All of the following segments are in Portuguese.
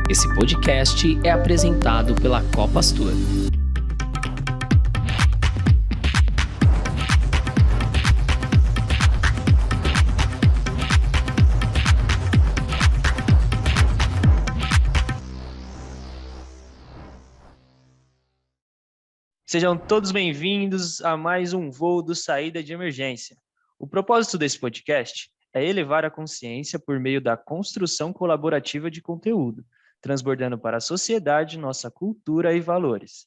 Esse podcast é apresentado pela Copastur. Sejam todos bem-vindos a mais um voo do Saída de Emergência. O propósito desse podcast é elevar a consciência por meio da construção colaborativa de conteúdo, transbordando para a sociedade nossa cultura e valores.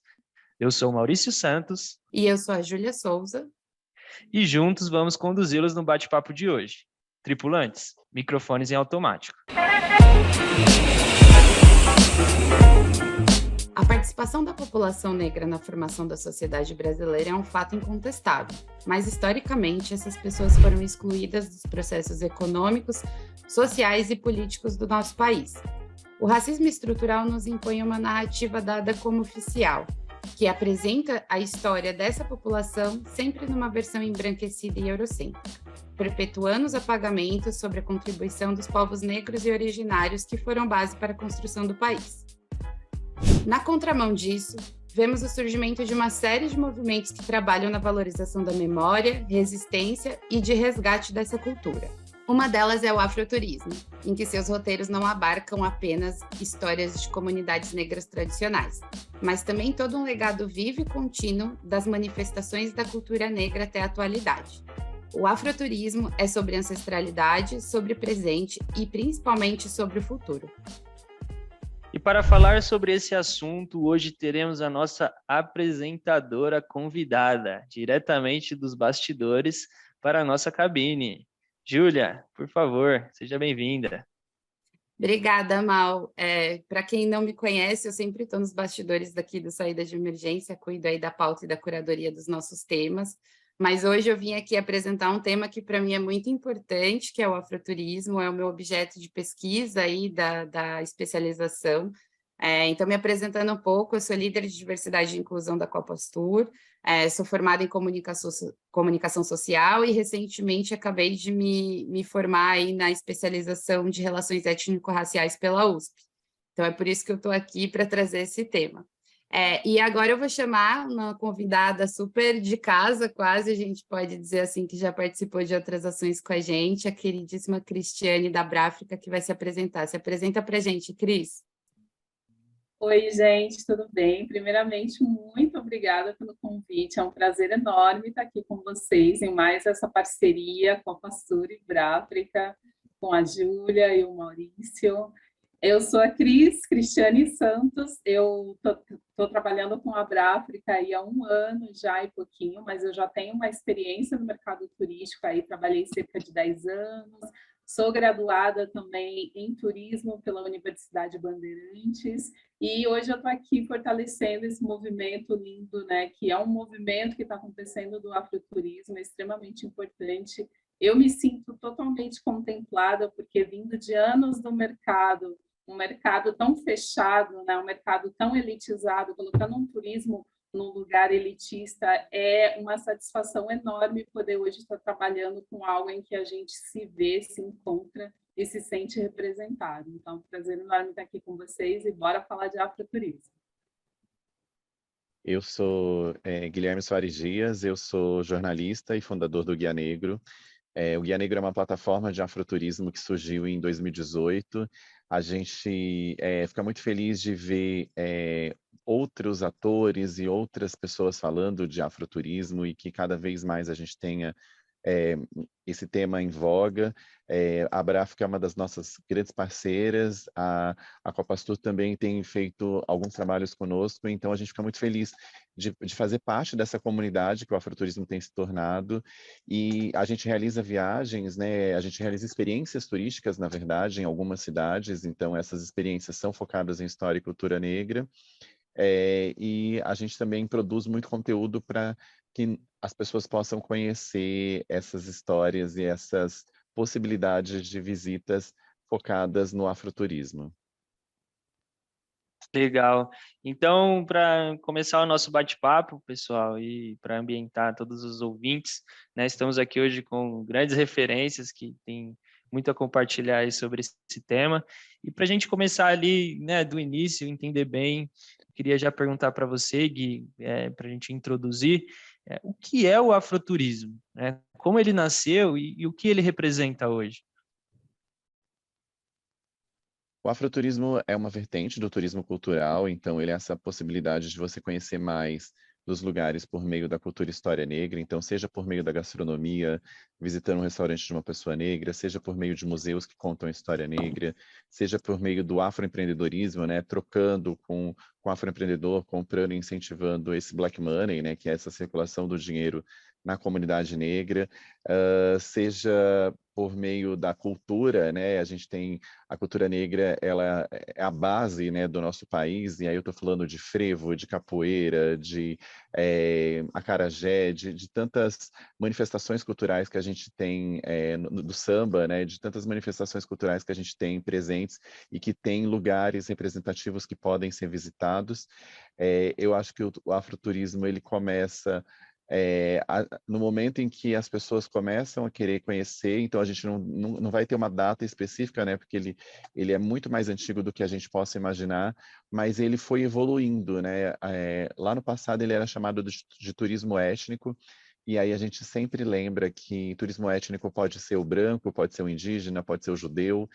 Eu sou Maurício Santos. E eu sou a Júlia Souza. E juntos vamos conduzi-los no bate-papo de hoje. Tripulantes, microfones em automático. A participação da população negra na formação da sociedade brasileira é um fato incontestável, mas historicamente essas pessoas foram excluídas dos processos econômicos, sociais e políticos do nosso país. O racismo estrutural nos impõe uma narrativa dada como oficial, que apresenta a história dessa população sempre numa versão embranquecida e eurocêntrica, perpetuando os apagamentos sobre a contribuição dos povos negros e originários que foram base para a construção do país. Na contramão disso, vemos o surgimento de uma série de movimentos que trabalham na valorização da memória, resistência e de resgate dessa cultura. Uma delas é o afroturismo, em que seus roteiros não abarcam apenas histórias de comunidades negras tradicionais, mas também todo um legado vivo e contínuo das manifestações da cultura negra até a atualidade. O afroturismo é sobre ancestralidade, sobre o presente e principalmente sobre o futuro. E para falar sobre esse assunto, hoje teremos a nossa apresentadora convidada, diretamente dos bastidores, para a nossa cabine. Júlia, por favor, seja bem-vinda. Obrigada, Mal. Para quem não me conhece, eu sempre estou nos bastidores daqui do Saída de Emergência, cuido aí da pauta e da curadoria dos nossos temas, mas hoje eu vim aqui apresentar um tema que para mim é muito importante, que é o afroturismo, é o meu objeto de pesquisa aí da especialização. Então, me apresentando um pouco, eu sou líder de diversidade e inclusão da Copastur, sou formada em comunicação social e recentemente acabei de me formar aí na especialização de relações étnico-raciais pela USP. Então, é por isso que eu estou aqui para trazer esse tema. E agora eu vou chamar uma convidada super de casa, quase, a gente pode dizer assim, que já participou de outras ações com a gente, a queridíssima Cristiane da Bráfrica, que vai se apresentar. Se apresenta para a gente, Cris. Oi, gente, tudo bem? Primeiramente, muito obrigada pelo convite. É um prazer enorme estar aqui com vocês em mais essa parceria com a Pastura e Bráfrica, com a Júlia e o Maurício. Eu sou a Cristiane Santos, eu estou trabalhando com a Bráfrica aí há 1 ano já e pouquinho, mas eu já tenho uma experiência no mercado turístico, aí trabalhei cerca de 10 anos, sou graduada também em turismo pela Universidade Bandeirantes e hoje eu estou aqui fortalecendo esse movimento lindo, né, que é um movimento que está acontecendo do afroturismo, é extremamente importante. Eu me sinto totalmente contemplada, porque vindo de anos do mercado, um mercado tão fechado, né, um mercado tão elitizado, colocando um turismo num lugar elitista, é uma satisfação enorme poder hoje estar trabalhando com algo em que a gente se vê, se encontra e se sente representado. Então, é um prazer enorme estar aqui com vocês e bora falar de afroturismo. Eu sou Guilherme Soares Dias, eu sou jornalista e fundador do Guia Negro. O Guia Negro é uma plataforma de afroturismo que surgiu em 2018. A gente fica muito feliz de ver outros atores e outras pessoas falando de afroturismo e que cada vez mais a gente tenha esse tema em voga. A Bráfrica é uma das nossas grandes parceiras, a Copastur também tem feito alguns trabalhos conosco, então a gente fica muito feliz de fazer parte dessa comunidade que o afroturismo tem se tornado, e a gente realiza viagens, né? A gente realiza experiências turísticas, na verdade, em algumas cidades, então essas experiências são focadas em história e cultura negra, e a gente também produz muito conteúdo para que as pessoas possam conhecer essas histórias e essas possibilidades de visitas focadas no afroturismo. Legal. Então, para começar o nosso bate-papo, pessoal, e para ambientar todos os ouvintes, né, estamos aqui hoje com grandes referências que têm muito a compartilhar aí sobre esse tema. E para a gente começar ali, né, do início, entender bem, queria já perguntar para você, Gui, para a gente introduzir, o que é o afroturismo, né? Como ele nasceu e o que ele representa hoje? O afroturismo é uma vertente do turismo cultural, então ele é essa possibilidade de você conhecer mais dos lugares por meio da cultura e história negra, então seja por meio da gastronomia, visitando um restaurante de uma pessoa negra, seja por meio de museus que contam a história negra, seja por meio do afroempreendedorismo, né, trocando com o afroempreendedor, comprando e incentivando esse black money, né, que é essa circulação do dinheiro na comunidade negra, seja por meio da cultura, né, a gente tem a cultura negra, ela é a base, né, do nosso país, e aí eu estou falando de frevo, de capoeira, de acarajé, de tantas manifestações culturais que a gente tem do samba, né, de tantas manifestações culturais que a gente tem presentes e que tem lugares representativos que podem ser visitados. Eu acho que o afroturismo, ele começa no momento em que as pessoas começam a querer conhecer, então a gente não vai ter uma data específica, né, porque ele é muito mais antigo do que a gente possa imaginar, mas ele foi evoluindo, né? Lá no passado ele era chamado de turismo étnico, e aí a gente sempre lembra que turismo étnico pode ser o branco, pode ser o indígena, pode ser o judeu,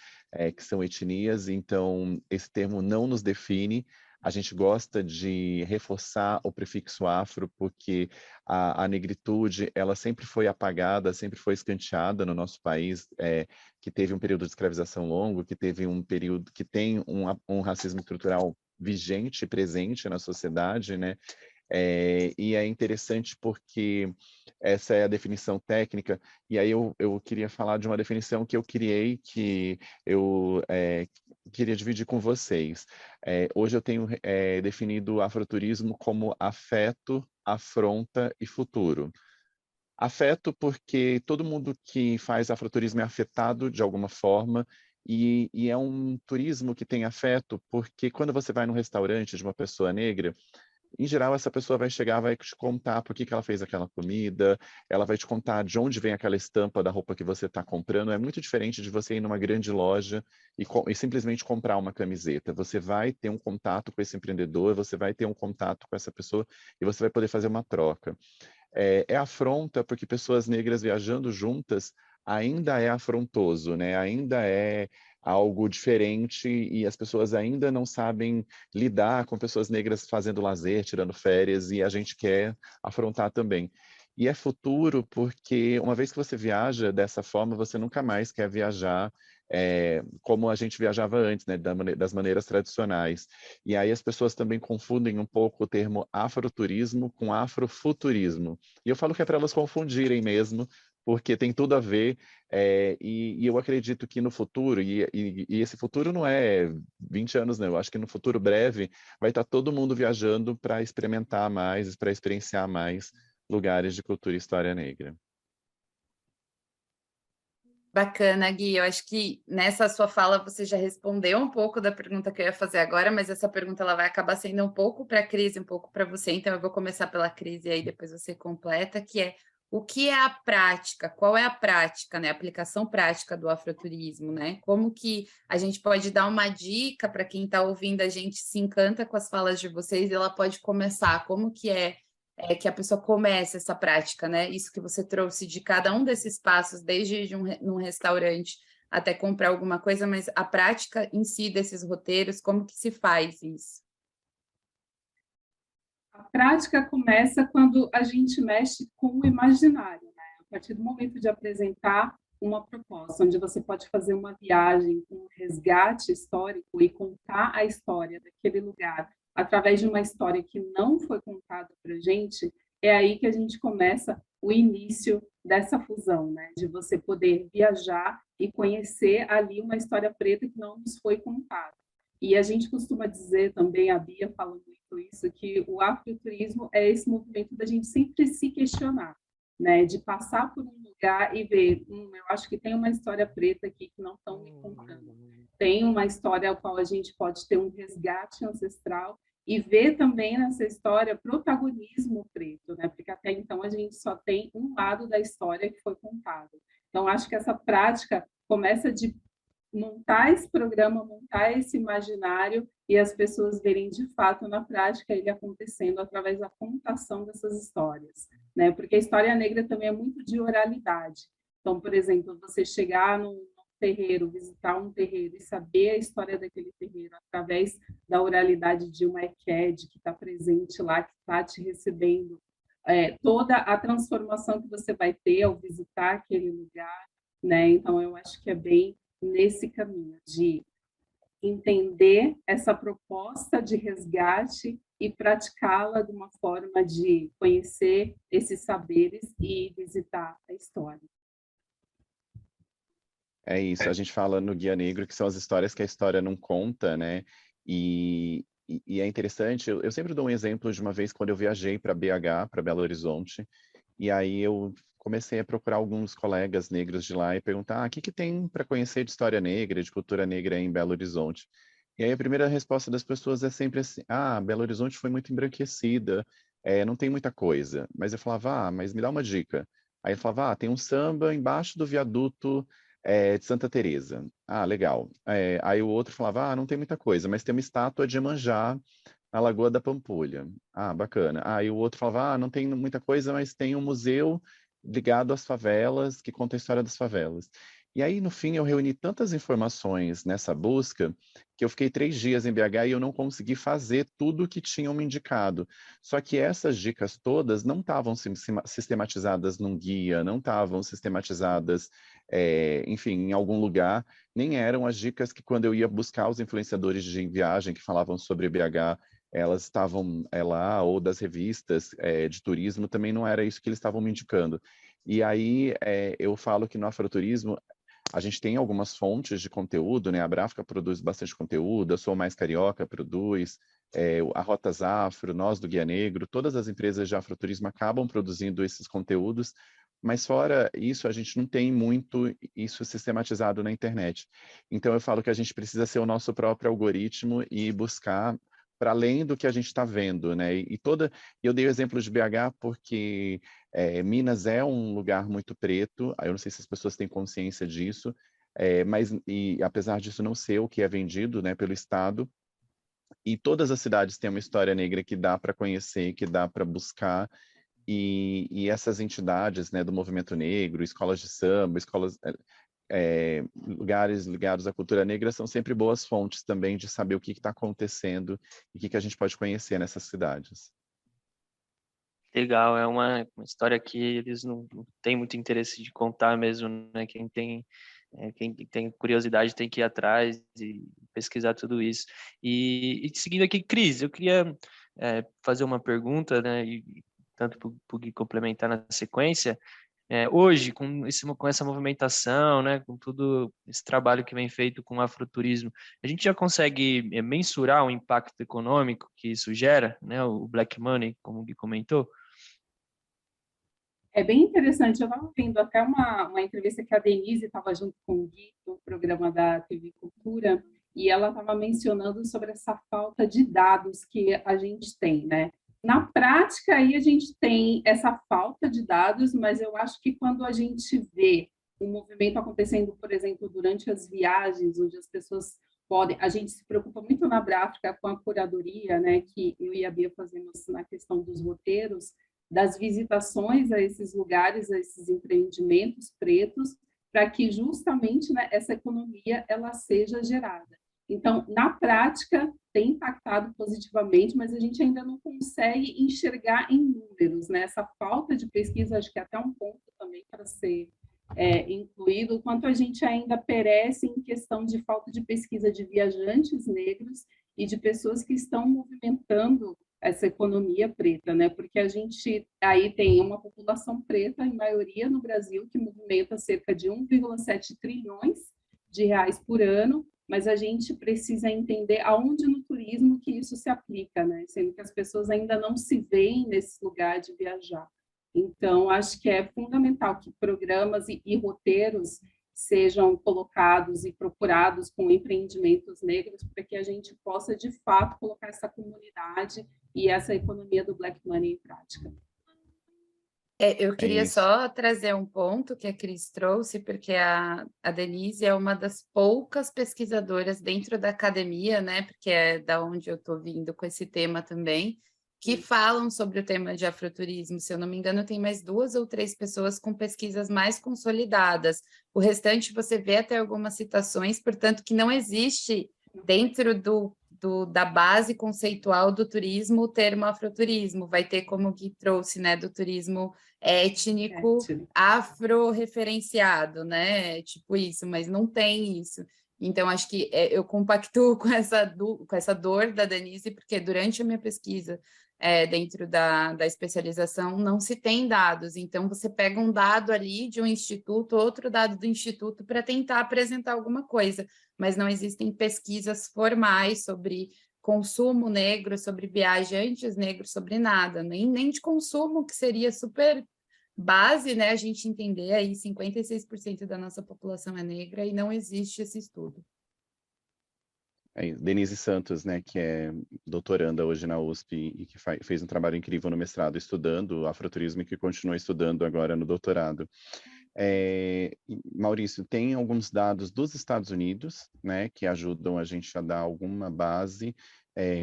que são etnias, então esse termo não nos define. A gente gosta de reforçar o prefixo afro porque a negritude, ela sempre foi apagada, sempre foi escanteada no nosso país, que teve um período de escravização longo, que teve um período que tem um racismo estrutural vigente, presente na sociedade, né? E é interessante porque essa é a definição técnica, e aí eu queria falar de uma definição que eu criei, que eu queria dividir com vocês. Hoje eu tenho definido o afroturismo como afeto, afronta e futuro. Afeto porque todo mundo que faz afroturismo é afetado de alguma forma, e é um turismo que tem afeto porque quando você vai num restaurante de uma pessoa negra, em geral, essa pessoa vai chegar, vai te contar por que ela fez aquela comida, ela vai te contar de onde vem aquela estampa da roupa que você está comprando. É muito diferente de você ir numa grande loja e simplesmente comprar uma camiseta. Você vai ter um contato com esse empreendedor, você vai ter um contato com essa pessoa e você vai poder fazer uma troca. É afronta porque pessoas negras viajando juntas ainda é afrontoso, né? Ainda é algo diferente e as pessoas ainda não sabem lidar com pessoas negras fazendo lazer, tirando férias, e a gente quer afrontar também. E é futuro porque uma vez que você viaja dessa forma, você nunca mais quer viajar como a gente viajava antes, né, das maneiras tradicionais. E aí as pessoas também confundem um pouco o termo afroturismo com afrofuturismo. E eu falo que é para elas confundirem mesmo, porque tem tudo a ver, e eu acredito que no futuro, e esse futuro não é 20 anos, não, eu acho que no futuro breve vai estar todo mundo viajando para experimentar mais, para experienciar mais lugares de cultura e história negra. Bacana, Gui. Eu acho que nessa sua fala você já respondeu um pouco da pergunta que eu ia fazer agora, mas essa pergunta ela vai acabar sendo um pouco para a Cris, um pouco para você. Então eu vou começar pela Cris e aí depois você completa, que é o que é a prática? Qual é a prática, né? A aplicação prática do afroturismo, né? Como que a gente pode dar uma dica para quem está ouvindo a gente se encanta com as falas de vocês e ela pode começar? Como que é que a pessoa comece essa prática, né? Isso que você trouxe de cada um desses passos, desde num restaurante até comprar alguma coisa, mas a prática em si desses roteiros, como que se faz isso? A prática começa quando a gente mexe com o imaginário, né? A partir do momento de apresentar uma proposta, onde você pode fazer uma viagem, um resgate histórico e contar a história daquele lugar através de uma história que não foi contada para a gente, é aí que a gente começa o início dessa fusão, né? De você poder viajar e conhecer ali uma história preta que não nos foi contada. E a gente costuma dizer também, a Bia fala muito isso, que o afroturismo é esse movimento da gente sempre se questionar, né? De passar por um lugar e ver, eu acho que tem uma história preta aqui que não estão me contando. Tem uma história ao qual a gente pode ter um resgate ancestral e ver também nessa história protagonismo preto, né? Porque até então a gente só tem um lado da história que foi contado. Então, acho que essa prática começa de montar esse programa, montar esse imaginário e as pessoas verem de fato na prática ele acontecendo através da contação dessas histórias, né? Porque a história negra também é muito de oralidade. Então, por exemplo, você chegar num terreiro, visitar um terreiro e saber a história daquele terreiro através da oralidade de uma EQED que está presente lá, que está te recebendo, toda a transformação que você vai ter ao visitar aquele lugar, né? Então, eu acho que é bem nesse caminho de entender essa proposta de resgate e praticá-la de uma forma de conhecer esses saberes e visitar a história. É isso, a gente fala no Guia Negro que são as histórias que a história não conta, né? E é interessante, eu sempre dou um exemplo de uma vez quando eu viajei para BH, para Belo Horizonte, e aí eu comecei a procurar alguns colegas negros de lá e perguntar, o que tem para conhecer de história negra, de cultura negra em Belo Horizonte? E aí a primeira resposta das pessoas é sempre assim, Belo Horizonte foi muito embranquecida, não tem muita coisa. Mas eu falava, mas me dá uma dica. Aí ele falava, tem um samba embaixo do viaduto de Santa Teresa. Legal. Aí o outro falava, não tem muita coisa, mas tem uma estátua de Iemanjá na Lagoa da Pampulha. Bacana. Aí o outro falava, não tem muita coisa, mas tem um museu ligado às favelas, que conta a história das favelas. E aí, no fim, eu reuni tantas informações nessa busca que eu fiquei 3 dias em BH e eu não consegui fazer tudo o que tinham me indicado. Só que essas dicas todas não estavam sistematizadas num guia, não estavam sistematizadas, enfim, em algum lugar, nem eram as dicas que quando eu ia buscar os influenciadores de viagem que falavam sobre BH, elas estavam lá, ou das revistas de turismo, também não era isso que eles estavam me indicando. E aí eu falo que no afroturismo a gente tem algumas fontes de conteúdo, né? A Bráfica produz bastante conteúdo, a Sou Mais Carioca produz, a Rotas Afro, nós do Guia Negro, todas as empresas de afroturismo acabam produzindo esses conteúdos, mas fora isso, a gente não tem muito isso sistematizado na internet. Então eu falo que a gente precisa ser o nosso próprio algoritmo e buscar para além do que a gente está vendo, né? Eu dei o exemplo de BH porque Minas é um lugar muito preto, eu não sei se as pessoas têm consciência disso, mas apesar disso não ser o que é vendido, né, pelo Estado, e todas as cidades têm uma história negra que dá para conhecer, que dá para buscar, e essas entidades, né, do movimento negro, escolas de samba, lugares ligados à cultura negra são sempre boas fontes também de saber o que está acontecendo e o que a gente pode conhecer nessas cidades. Legal, é uma história que eles não têm muito interesse de contar mesmo, né? Quem tem curiosidade tem que ir atrás e pesquisar tudo isso. E seguindo aqui, Cris, eu queria fazer uma pergunta, né? E tanto para o Gui complementar na sequência. Hoje, com essa movimentação, né, com todo esse trabalho que vem feito com o afroturismo, a gente já consegue mensurar o impacto econômico que isso gera, né, o Black Money, como o Gui comentou? É bem interessante, eu estava vendo até uma entrevista que a Denise estava junto com o Gui, no programa da TV Cultura, e ela estava mencionando sobre essa falta de dados que a gente tem, né? Na prática, aí a gente tem essa falta de dados, mas eu acho que quando a gente vê um movimento acontecendo, por exemplo, durante as viagens, onde as pessoas podem... A gente se preocupa muito na Bráfica com a curadoria, né, que eu e a Bia fazemos na questão dos roteiros, das visitações a esses lugares, a esses empreendimentos pretos, para que justamente, né, essa economia ela seja gerada. Então, na prática, tem impactado positivamente, mas a gente ainda não consegue enxergar em números, né? Essa falta de pesquisa, acho que é até um ponto também para ser incluído, o quanto a gente ainda perece em questão de falta de pesquisa de viajantes negros e de pessoas que estão movimentando essa economia preta, né? Porque a gente aí tem uma população preta, em maioria no Brasil, que movimenta cerca de 1,7 trilhões de reais por ano, mas a gente precisa entender aonde no turismo que isso se aplica, né? Sendo que as pessoas ainda não se veem nesse lugar de viajar. Então, acho que é fundamental que programas e roteiros sejam colocados e procurados com empreendimentos negros para que a gente possa, de fato, colocar essa comunidade e essa economia do Black Money em prática. Eu É queria isso. só trazer um ponto que a Cris trouxe, porque a Denise é uma das poucas pesquisadoras dentro da academia, né? Porque é da onde eu estou vindo com esse tema também, que falam sobre o tema de afroturismo. Se eu não me engano, tem mais 2 ou 3 pessoas com pesquisas mais consolidadas. O restante você vê até algumas citações, portanto, que não existe dentro da base conceitual do turismo o termo afroturismo. Vai ter, como o Gui trouxe, né, do turismo étnico afro-referenciado, né? Tipo isso, mas não tem isso. Então, acho que eu compactuo com essa dor da Denise, porque durante a minha pesquisa, dentro da especialização, não se tem dados. Então, você pega um dado ali de um instituto, outro dado do instituto, para tentar apresentar alguma coisa, mas não existem pesquisas formais sobre consumo negro, sobre viajantes negros, sobre nada, nem de consumo, que seria super base, né, a gente entender aí 56% da nossa população é negra e não existe esse estudo. Denise Santos, né, que é doutoranda hoje na USP e que fez um trabalho incrível no mestrado estudando afroturismo e que continua estudando agora no doutorado. Maurício, tem alguns dados dos Estados Unidos, né, que ajudam a gente a dar alguma base.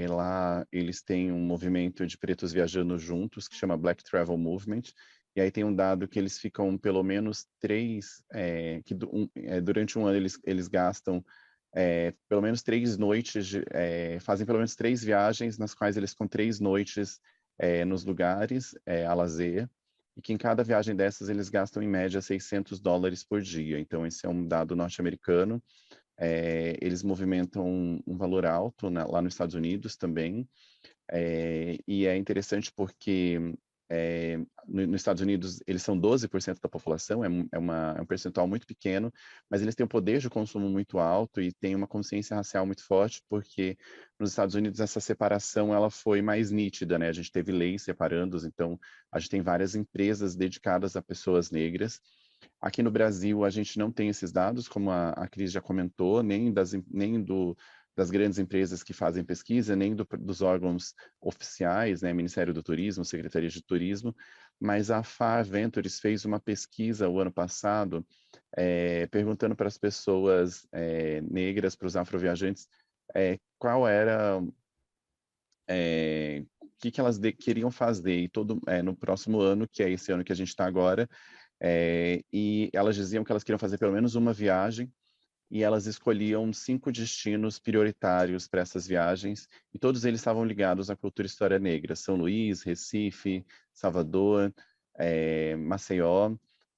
Lá eles têm um movimento de pretos viajando juntos, que chama Black Travel Movement, e aí tem um dado que eles ficam pelo menos durante um ano eles gastam pelo menos 3 noites, fazem pelo menos 3 viagens, nas quais eles ficam 3 noites nos lugares a lazer, e que em cada viagem dessas eles gastam em média $600 por dia. Então esse é um dado norte-americano. Eles movimentam um valor alto lá nos Estados Unidos também, e é interessante porque nos Estados Unidos eles são 12% da população, é um percentual muito pequeno, mas eles têm um poder de consumo muito alto e têm uma consciência racial muito forte, porque nos Estados Unidos essa separação ela foi mais nítida, né? A gente teve leis separando-os, então a gente tem várias empresas dedicadas a pessoas negras. Aqui no Brasil, a gente não tem esses dados, como a Cris já comentou, nem das grandes empresas que fazem pesquisa, nem dos órgãos oficiais, né, Ministério do Turismo, Secretaria de Turismo, mas a FAR Ventures fez uma pesquisa o ano passado, perguntando para as pessoas negras, para os afroviajantes, qual era o que elas queriam fazer e no próximo ano, que é esse ano que a gente está agora, e elas diziam que elas queriam fazer pelo menos uma viagem, e elas escolhiam 5 destinos prioritários para essas viagens, e todos eles estavam ligados à cultura e história negra: São Luís, Recife, Salvador, Maceió,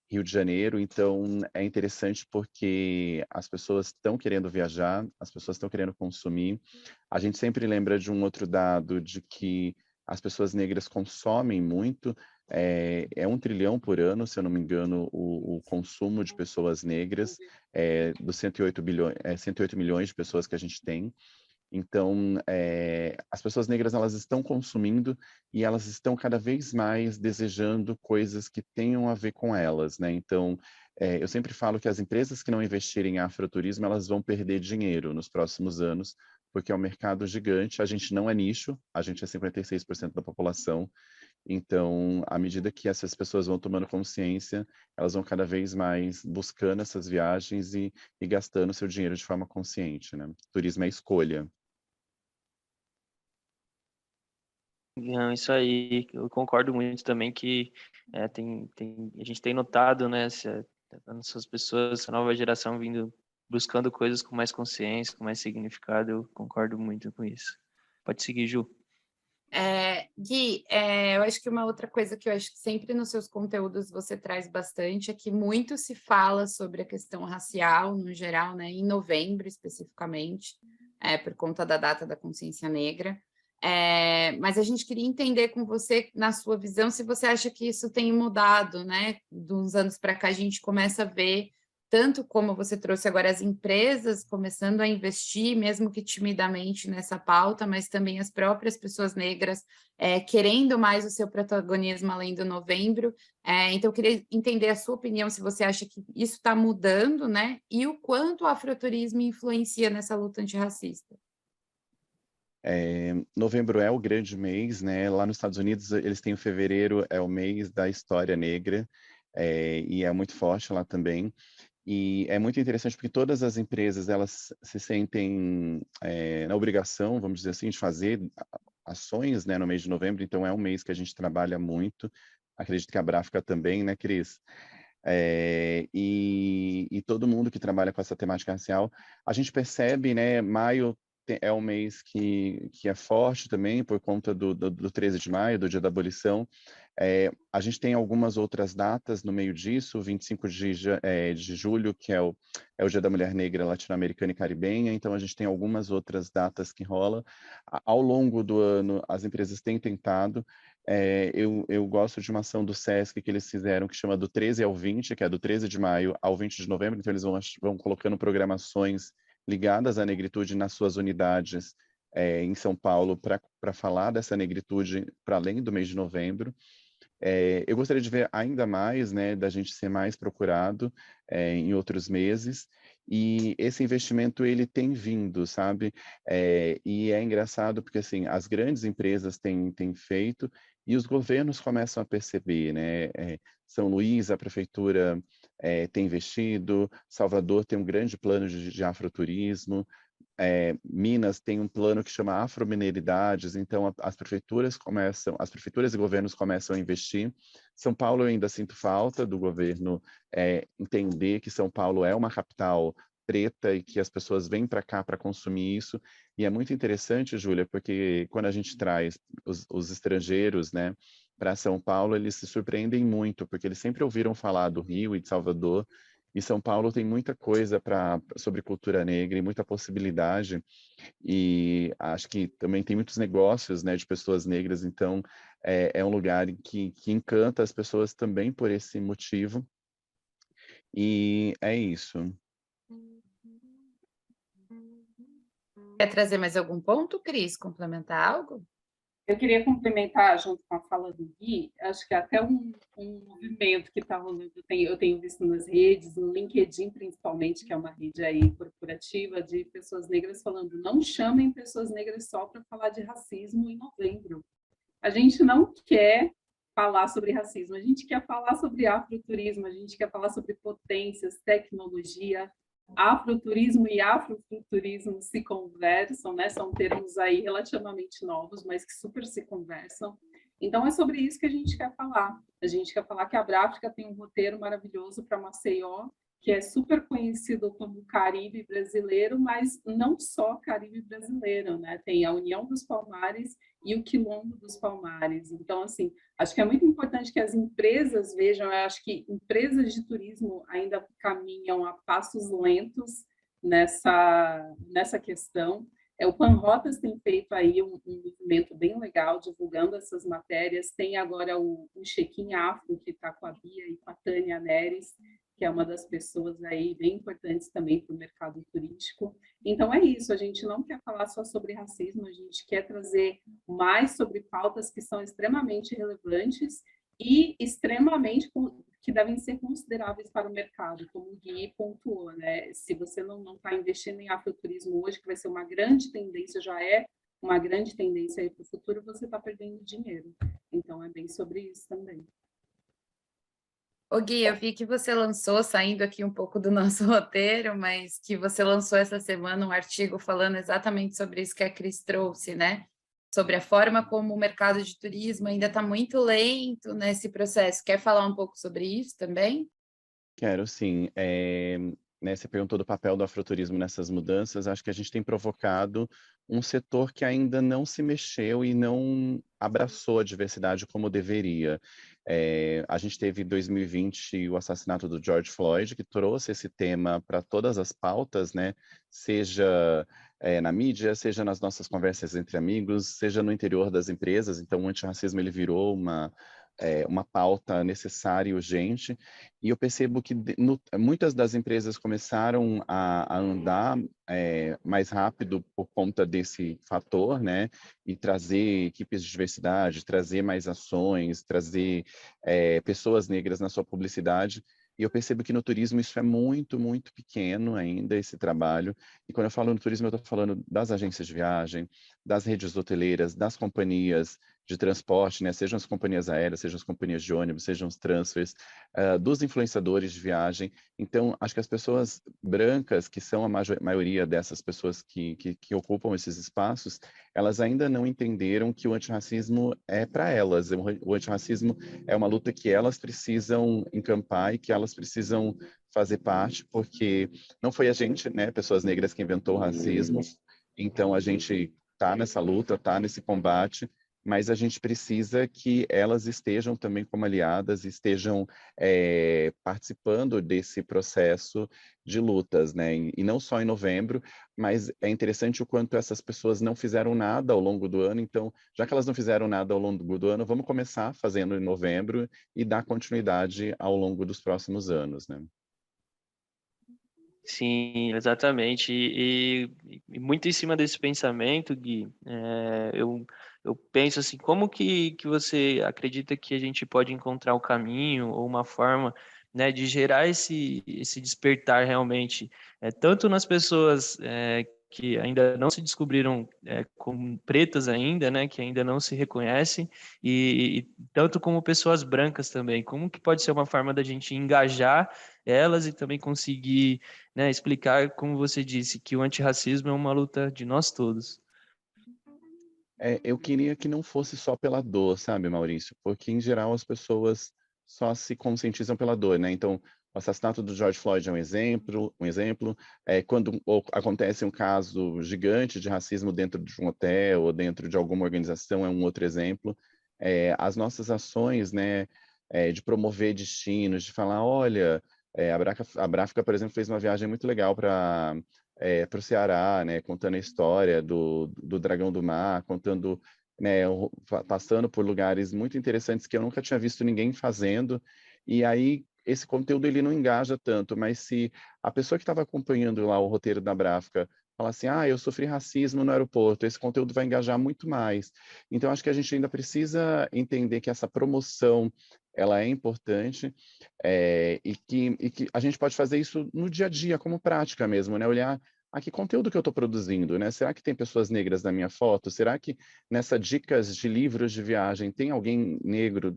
Rio de Janeiro. Então é interessante porque as pessoas estão querendo viajar, as pessoas estão querendo consumir. A gente sempre lembra de um outro dado, de que as pessoas negras consomem muito, é $1 trilhão por ano, se eu não me engano, o consumo de pessoas negras, dos 108 milhões de pessoas que a gente tem. Então, as pessoas negras, elas estão consumindo e elas estão cada vez mais desejando coisas que tenham a ver com elas, né? Então, eu sempre falo que as empresas que não investirem em afroturismo, elas vão perder dinheiro nos próximos anos, porque é um mercado gigante. A gente não é nicho, a gente é 56% da população. Então, à medida que essas pessoas vão tomando consciência, elas vão cada vez mais buscando essas viagens e gastando seu dinheiro de forma consciente, né? Turismo é escolha. Não, isso aí, eu concordo muito também que a gente tem notado, né, essas pessoas, essa nova geração vindo, buscando coisas com mais consciência, com mais significado. Eu concordo muito com isso. Pode seguir, Ju. Gui, eu acho que uma outra coisa que eu acho que sempre nos seus conteúdos você traz bastante é que muito se fala sobre a questão racial no geral, né, em novembro especificamente, por conta da data da consciência negra. Mas a gente queria entender com você, na sua visão, se você acha que isso tem mudado, né? De uns anos para cá, a gente começa a ver, tanto como você trouxe agora, as empresas começando a investir, mesmo que timidamente, nessa pauta, mas também as próprias pessoas negras querendo mais o seu protagonismo além do novembro. Então, eu queria entender a sua opinião, se você acha que isso está mudando, né? E o quanto o afroturismo influencia nessa luta antirracista. Novembro é o grande mês, né? Lá nos Estados Unidos, eles têm o fevereiro, é o mês da história negra, e é muito forte lá também. E é muito interessante porque todas as empresas, elas se sentem na obrigação, vamos dizer assim, de fazer ações, né, no mês de novembro. Então, é um mês que a gente trabalha muito. Acredito que a Bráfica também, né, Cris? E todo mundo que trabalha com essa temática racial, a gente percebe, né, maio é um mês que é forte também por conta do 13 de maio, do Dia da Abolição. A gente tem algumas outras datas no meio disso, o 25 de julho, que é o Dia da Mulher Negra Latino-Americana e Caribenha, então a gente tem algumas outras datas que rolam. Ao longo do ano, as empresas têm tentado. Eu gosto de uma ação do SESC que eles fizeram, que chama do 13 ao 20, que é do 13 de maio ao 20 de novembro, então eles vão colocando programações ligadas à negritude nas suas unidades em São Paulo para falar dessa negritude para além do mês de novembro. Eu gostaria de ver ainda mais, né, da gente ser mais procurado em outros meses, e esse investimento ele tem vindo, sabe? E é engraçado porque assim as grandes empresas têm feito e os governos começam a perceber, né? São Luís, a prefeitura tem investido, Salvador tem um grande plano de afroturismo, Minas tem um plano que chama Afromineridades, então as prefeituras e governos começam a investir. São Paulo eu ainda sinto falta do governo entender que São Paulo é uma capital preta e que as pessoas vêm para cá para consumir isso. E é muito interessante, Júlia, porque quando a gente traz os estrangeiros, né, para São Paulo, eles se surpreendem muito, porque eles sempre ouviram falar do Rio e de Salvador, e São Paulo tem muita coisa sobre cultura negra e muita possibilidade. E acho que também tem muitos negócios, né, de pessoas negras. Então, é um lugar que encanta as pessoas também por esse motivo. E é isso. Quer trazer mais algum ponto, Cris? Complementar algo? Eu queria complementar, junto com a fala do Gui, acho que até um movimento que está rolando, eu tenho visto nas redes, no LinkedIn principalmente, que é uma rede aí corporativa de pessoas negras falando, não chamem pessoas negras só para falar de racismo em novembro. A gente não quer falar sobre racismo, a gente quer falar sobre afroturismo, a gente quer falar sobre potências, tecnologia. Afroturismo e afrofuturismo se conversam, né? São termos aí relativamente novos, mas que super se conversam. Então, é sobre isso que a gente quer falar. A gente quer falar que a Bráfica tem um roteiro maravilhoso para Maceió, que é super conhecido como Caribe brasileiro, mas não só Caribe brasileiro, né? Tem a União dos Palmares e o Quilombo dos Palmares. Então, assim, acho que é muito importante que as empresas vejam, eu acho que empresas de turismo ainda caminham a passos lentos nessa questão. O Panrotas tem feito aí um movimento bem legal, divulgando essas matérias. Tem agora o Check-in Afro, que está com a Bia e com a Tânia Neres, que é uma das pessoas aí bem importantes também para o mercado turístico. Então é isso, a gente não quer falar só sobre racismo, a gente quer trazer mais sobre pautas que são extremamente relevantes e extremamente que devem ser consideráveis para o mercado, como o Gui pontuou, né? Se você não está investindo em afroturismo hoje, que vai ser uma grande tendência, já é uma grande tendência aí para o futuro, você está perdendo dinheiro. Então é bem sobre isso também. Ô Gui, eu vi que você lançou, saindo aqui um pouco do nosso roteiro, mas que você lançou essa semana um artigo falando exatamente sobre isso que a Cris trouxe, né? Sobre a forma como o mercado de turismo ainda está muito lento nesse processo. Quer falar um pouco sobre isso também? Quero, sim. Né, você perguntou do papel do afroturismo nessas mudanças. Acho que a gente tem provocado um setor que ainda não se mexeu e não abraçou a diversidade como deveria. A gente teve em 2020 o assassinato do George Floyd, que trouxe esse tema para todas as pautas, né? Seja na mídia, seja nas nossas conversas entre amigos, seja no interior das empresas. Então, o antirracismo ele virou uma pauta necessária e urgente, e eu percebo que muitas das empresas começaram a andar mais rápido por conta desse fator, né, e trazer equipes de diversidade, trazer mais ações, trazer pessoas negras na sua publicidade, E eu percebo que no turismo isso é muito, muito pequeno ainda, esse trabalho. E quando eu falo no turismo, eu estou falando das agências de viagem, das redes hoteleiras, das companhias de transporte, né? Sejam as companhias aéreas, sejam as companhias de ônibus, sejam os transfers, dos influenciadores de viagem. Então, acho que as pessoas brancas, que são a maioria dessas pessoas que ocupam esses espaços, elas ainda não entenderam que o antirracismo é para elas. O antirracismo é uma luta que elas precisam encampar e que elas precisam fazer parte, porque não foi a gente, né, pessoas negras, que inventou o racismo. Então, a gente está nessa luta, está nesse combate, mas a gente precisa que elas estejam também como aliadas, estejam participando desse processo de lutas, né? E não só em novembro, mas é interessante o quanto essas pessoas não fizeram nada ao longo do ano. Então, já que elas não fizeram nada ao longo do ano, vamos começar fazendo em novembro e dar continuidade ao longo dos próximos anos, né? Sim, exatamente. E muito em cima desse pensamento, Gui, eu penso assim, como que você acredita que a gente pode encontrar o caminho ou uma forma, né, de gerar esse despertar realmente, tanto nas pessoas que ainda não se descobriram como pretas ainda, né, que ainda não se reconhecem, e tanto como pessoas brancas também. Como que pode ser uma forma da gente engajar elas e também conseguir, né, explicar, como você disse, que o antirracismo é uma luta de nós todos. Eu queria que não fosse só pela dor, sabe, Maurício? Porque, em geral, as pessoas só se conscientizam pela dor, né? Então, o assassinato do George Floyd é um exemplo. Quando acontece um caso gigante de racismo dentro de um hotel ou dentro de alguma organização, é um outro exemplo. As nossas ações, né, de promover destinos, de falar, olha, a Bráfica, por exemplo, fez uma viagem muito legal para o Ceará, né, contando a história do Dragão do Mar, contando, né, passando por lugares muito interessantes que eu nunca tinha visto ninguém fazendo, e aí esse conteúdo ele não engaja tanto, mas se a pessoa que estava acompanhando lá o roteiro da Bráfica falar assim, eu sofri racismo no aeroporto, esse conteúdo vai engajar muito mais. Então, acho que a gente ainda precisa entender que essa promoção ela é importante, e que a gente pode fazer isso no dia a dia, como prática mesmo, né? Olhar que conteúdo que eu estou produzindo, né? Será que tem pessoas negras na minha foto? Será que nessa dicas de livros de viagem tem alguém negro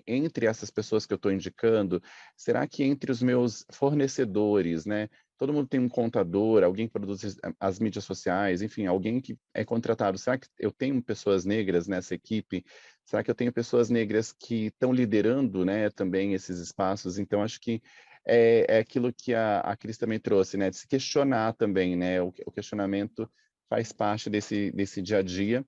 entre essas pessoas que eu estou indicando? Será que entre os meus fornecedores, né? Todo mundo tem um contador, alguém que produz as mídias sociais, enfim, alguém que é contratado. Será que eu tenho pessoas negras nessa equipe? Será que eu tenho pessoas negras que estão liderando, né, também esses espaços? Então, acho que é aquilo que a Cris também trouxe, né, de se questionar também, né? O questionamento faz parte desse dia a dia.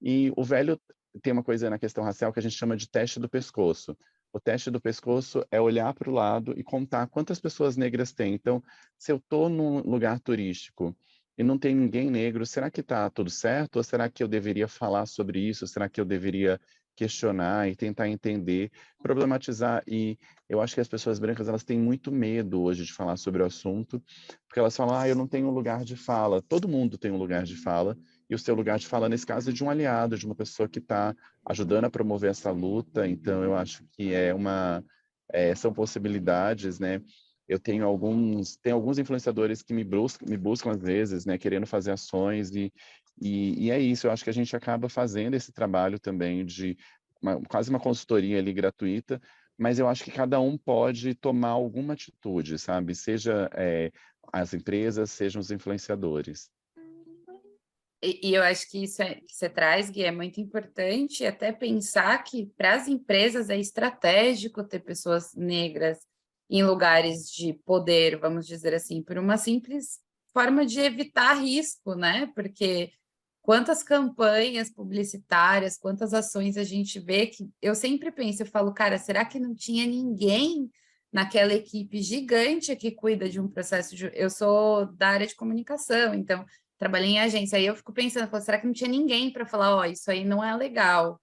E o velho tem uma coisa na questão racial que a gente chama de teste do pescoço. O teste do pescoço é olhar para o lado e contar quantas pessoas negras tem. Então, se eu estou num lugar turístico e não tem ninguém negro, será que está tudo certo? Ou será que eu deveria falar sobre isso? Será que eu deveria questionar e tentar entender, problematizar? E eu acho que as pessoas brancas elas têm muito medo hoje de falar sobre o assunto, porque elas falam, eu não tenho um lugar de fala. Todo mundo tem um lugar de fala. E o seu lugar de fala, nesse caso, é de um aliado, de uma pessoa que está ajudando a promover essa luta. Então, eu acho que são possibilidades, né? Eu tenho alguns influenciadores que me buscam às vezes, né, querendo fazer ações e é isso. Eu acho que a gente acaba fazendo esse trabalho também de quase uma consultoria ali gratuita, mas eu acho que cada um pode tomar alguma atitude, sabe? Seja as empresas, sejam os influenciadores. E eu acho que isso que você traz, Gui, é muito importante, até pensar que para as empresas é estratégico ter pessoas negras em lugares de poder, vamos dizer assim, por uma simples forma de evitar risco, né? Porque quantas campanhas publicitárias, quantas ações a gente vê que eu sempre penso, eu falo, cara, será que não tinha ninguém naquela equipe gigante que cuida de um processo de... Eu sou da área de comunicação, então trabalhei em agência, aí eu fico pensando, será que não tinha ninguém para falar, isso aí não é legal,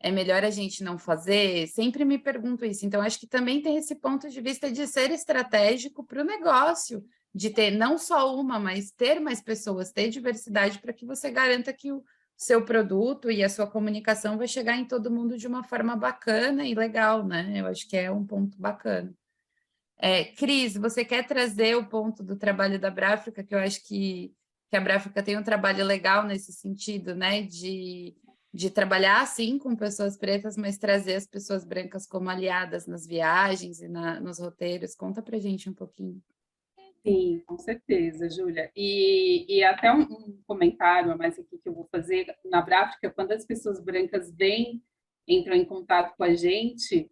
é melhor a gente não fazer? Sempre me pergunto isso. Então, acho que também tem esse ponto de vista de ser estratégico para o negócio, de ter não só uma, mas ter mais pessoas, ter diversidade para que você garanta que o seu produto e a sua comunicação vai chegar em todo mundo de uma forma bacana e legal, né? Eu acho que é um ponto bacana. Cris, você quer trazer o ponto do trabalho da Bráfrica, que eu acho que a Bráfrica tem um trabalho legal nesse sentido, né? De trabalhar, sim, com pessoas pretas, mas trazer as pessoas brancas como aliadas nas viagens e nos roteiros. Conta pra gente um pouquinho. Sim, com certeza, Júlia. E até um comentário a mais aqui que eu vou fazer. Na Bráfrica, quando as pessoas brancas entram em contato com a gente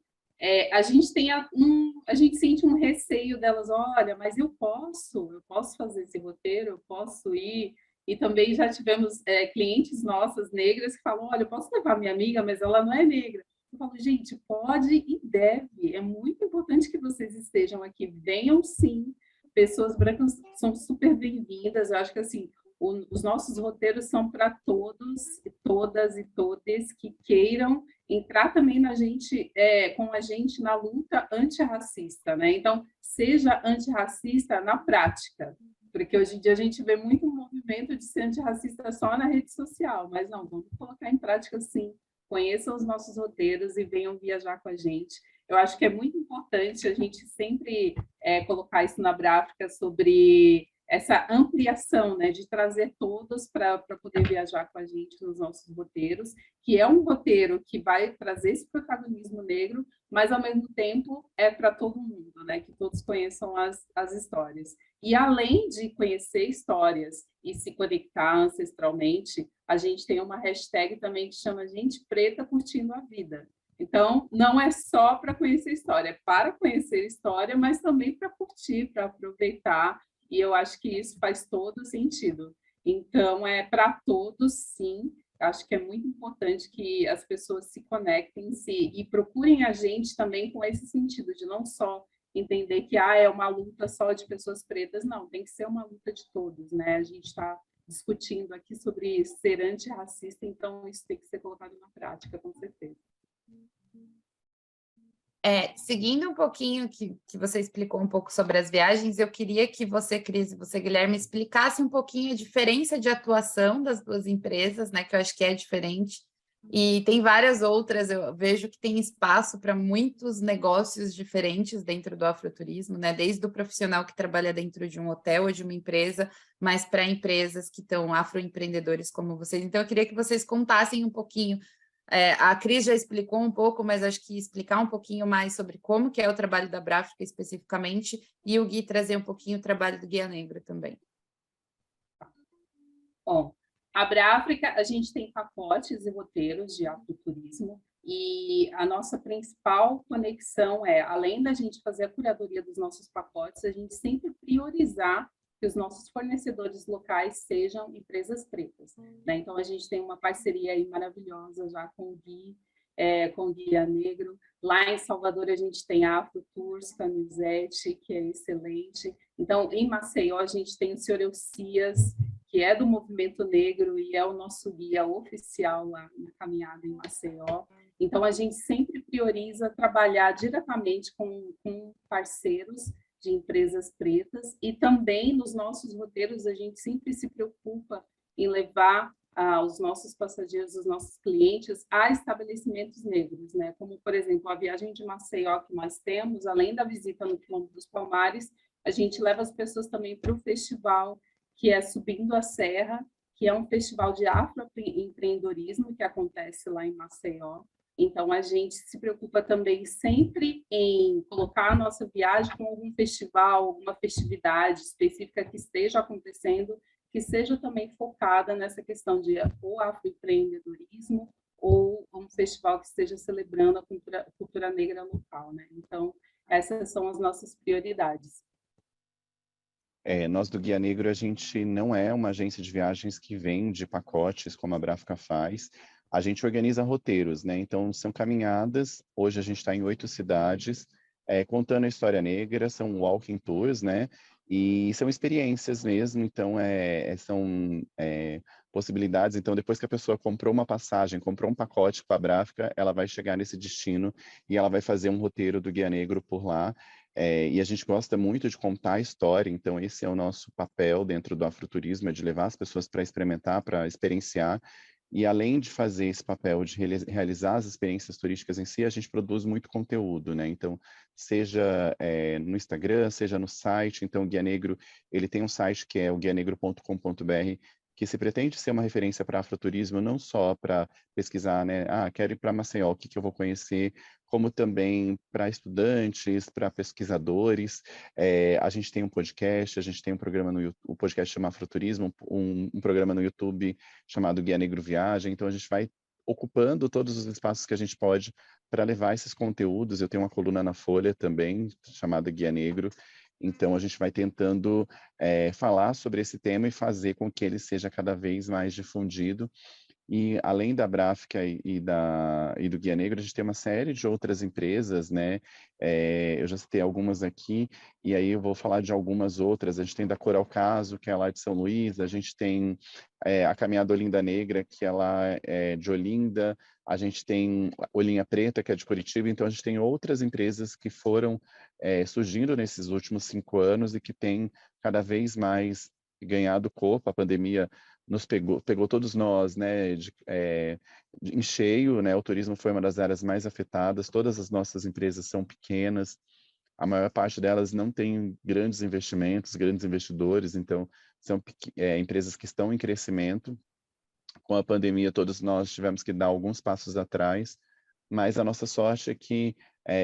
a gente sente um receio delas, olha, mas eu posso fazer esse roteiro, eu posso ir. E também já tivemos clientes nossas negras que falam, olha, eu posso levar minha amiga, mas ela não é negra. Eu falo, gente, pode e deve. É muito importante que vocês estejam aqui. Venham sim. Pessoas brancas são super bem-vindas. Eu acho que assim, os nossos roteiros são para todos, todas e todes que queiram entrar também com a gente na luta antirracista, né? Então, seja antirracista na prática, porque hoje em dia a gente vê muito movimento de ser antirracista só na rede social, mas não, vamos colocar em prática sim. Conheçam os nossos roteiros e venham viajar com a gente. Eu acho que é muito importante a gente sempre colocar isso na Bráfrica sobre essa ampliação, né, de trazer todos para poder viajar com a gente nos nossos roteiros, que é um roteiro que vai trazer esse protagonismo negro, mas ao mesmo tempo é para todo mundo, né, que todos conheçam as histórias. E além de conhecer histórias e se conectar ancestralmente, a gente tem uma hashtag também que chama Gente Preta Curtindo a Vida. Então, não é só para conhecer história, é para conhecer história, mas também para curtir, para aproveitar. E eu acho que isso faz todo sentido. Então, é para todos, sim. Acho que é muito importante que as pessoas se conectem e procurem a gente também com esse sentido, de não só entender que é uma luta só de pessoas pretas, não, tem que ser uma luta de todos, né? A gente está discutindo aqui sobre ser antirracista, então isso tem que ser colocado na prática, com certeza. Seguindo um pouquinho que você explicou um pouco sobre as viagens, eu queria que você, Cris, e você, Guilherme, explicasse um pouquinho a diferença de atuação das duas empresas, né? Que eu acho que é diferente. E tem várias outras, eu vejo que tem espaço para muitos negócios diferentes dentro do afroturismo, né? Desde o profissional que trabalha dentro de um hotel ou de uma empresa, mas para empresas que estão afroempreendedores como vocês. Então, eu queria que vocês contassem um pouquinho. A Cris já explicou um pouco, mas acho que explicar um pouquinho mais sobre como que é o trabalho da Bráfrica especificamente, e o Gui trazer um pouquinho o trabalho do Guia Negro também. Bom, a Bráfrica, a gente tem pacotes e roteiros de afroturismo, e a nossa principal conexão além da gente fazer a curadoria dos nossos pacotes, a gente sempre priorizar que os nossos fornecedores locais sejam empresas pretas, né? Então, a gente tem uma parceria aí maravilhosa já com o Guia Negro. Lá em Salvador, a gente tem a Afro Tours, Canizete, que é excelente. Então, em Maceió, a gente tem o senhor Elcias, que é do movimento negro e é o nosso guia oficial lá na caminhada em Maceió. Então, a gente sempre prioriza trabalhar diretamente com parceiros de empresas pretas, e também nos nossos roteiros a gente sempre se preocupa em levar os nossos passageiros, os nossos clientes a estabelecimentos negros, né? Como, por exemplo, a viagem de Maceió que nós temos, além da visita no Quilombo dos Palmares, a gente leva as pessoas também para o festival, que é Subindo a Serra, que é um festival de afroempreendedorismo que acontece lá em Maceió. Então, a gente se preocupa também sempre em colocar a nossa viagem com algum festival, alguma festividade específica que esteja acontecendo, que seja também focada nessa questão de ou afroempreendedorismo ou um festival que esteja celebrando a cultura negra local, né? Então, essas são as nossas prioridades. Nós do Guia Negro, a gente não é uma agência de viagens que vende pacotes, como a Bráfrica faz. A gente organiza roteiros, né? Então, são caminhadas. Hoje a gente está em 8 cidades, contando a história negra, são walking tours, né? E são experiências mesmo, então são possibilidades. Então, depois que a pessoa comprou uma passagem, comprou um pacote com a Bráfrica, ela vai chegar nesse destino e ela vai fazer um roteiro do Guia Negro por lá. E a gente gosta muito de contar a história, então esse é o nosso papel dentro do afroturismo, é de levar as pessoas para experimentar, para experienciar. E além de fazer esse papel de realizar as experiências turísticas em si, a gente produz muito conteúdo, né? Então, seja no Instagram, seja no site. Então, o Guia Negro, ele tem um site que é o guianegro.com.br, que se pretende ser uma referência para afroturismo, não só para pesquisar, né? Quero ir para Maceió, o que que eu vou conhecer? Como também para estudantes, para pesquisadores. A gente tem um podcast, a gente tem um programa no YouTube, o podcast chama Afroturismo, um programa no YouTube chamado Guia Negro Viagem. Então, a gente vai ocupando todos os espaços que a gente pode para levar esses conteúdos. Eu tenho uma coluna na Folha também, chamada Guia Negro. Então, a gente vai tentando falar sobre esse tema e fazer com que ele seja cada vez mais difundido. E além da Bráfica e do Guia Negro, a gente tem uma série de outras empresas, né? Eu já citei algumas aqui, e aí eu vou falar de algumas outras. A gente tem da Coral Caso, que é lá de São Luís, a gente tem a Caminhada Olinda Negra, que é lá de Olinda, a gente tem Olinha Preta, que é de Curitiba, então a gente tem outras empresas que foram surgindo nesses últimos 5 anos e que têm cada vez mais ganhado corpo. A pandemia nos pegou todos nós, né, em cheio, né? O turismo foi uma das áreas mais afetadas. Todas as nossas empresas são pequenas, a maior parte delas não tem grandes investimentos, grandes investidores, então são empresas que estão em crescimento. Com a pandemia, todos nós tivemos que dar alguns passos atrás, mas a nossa sorte é que,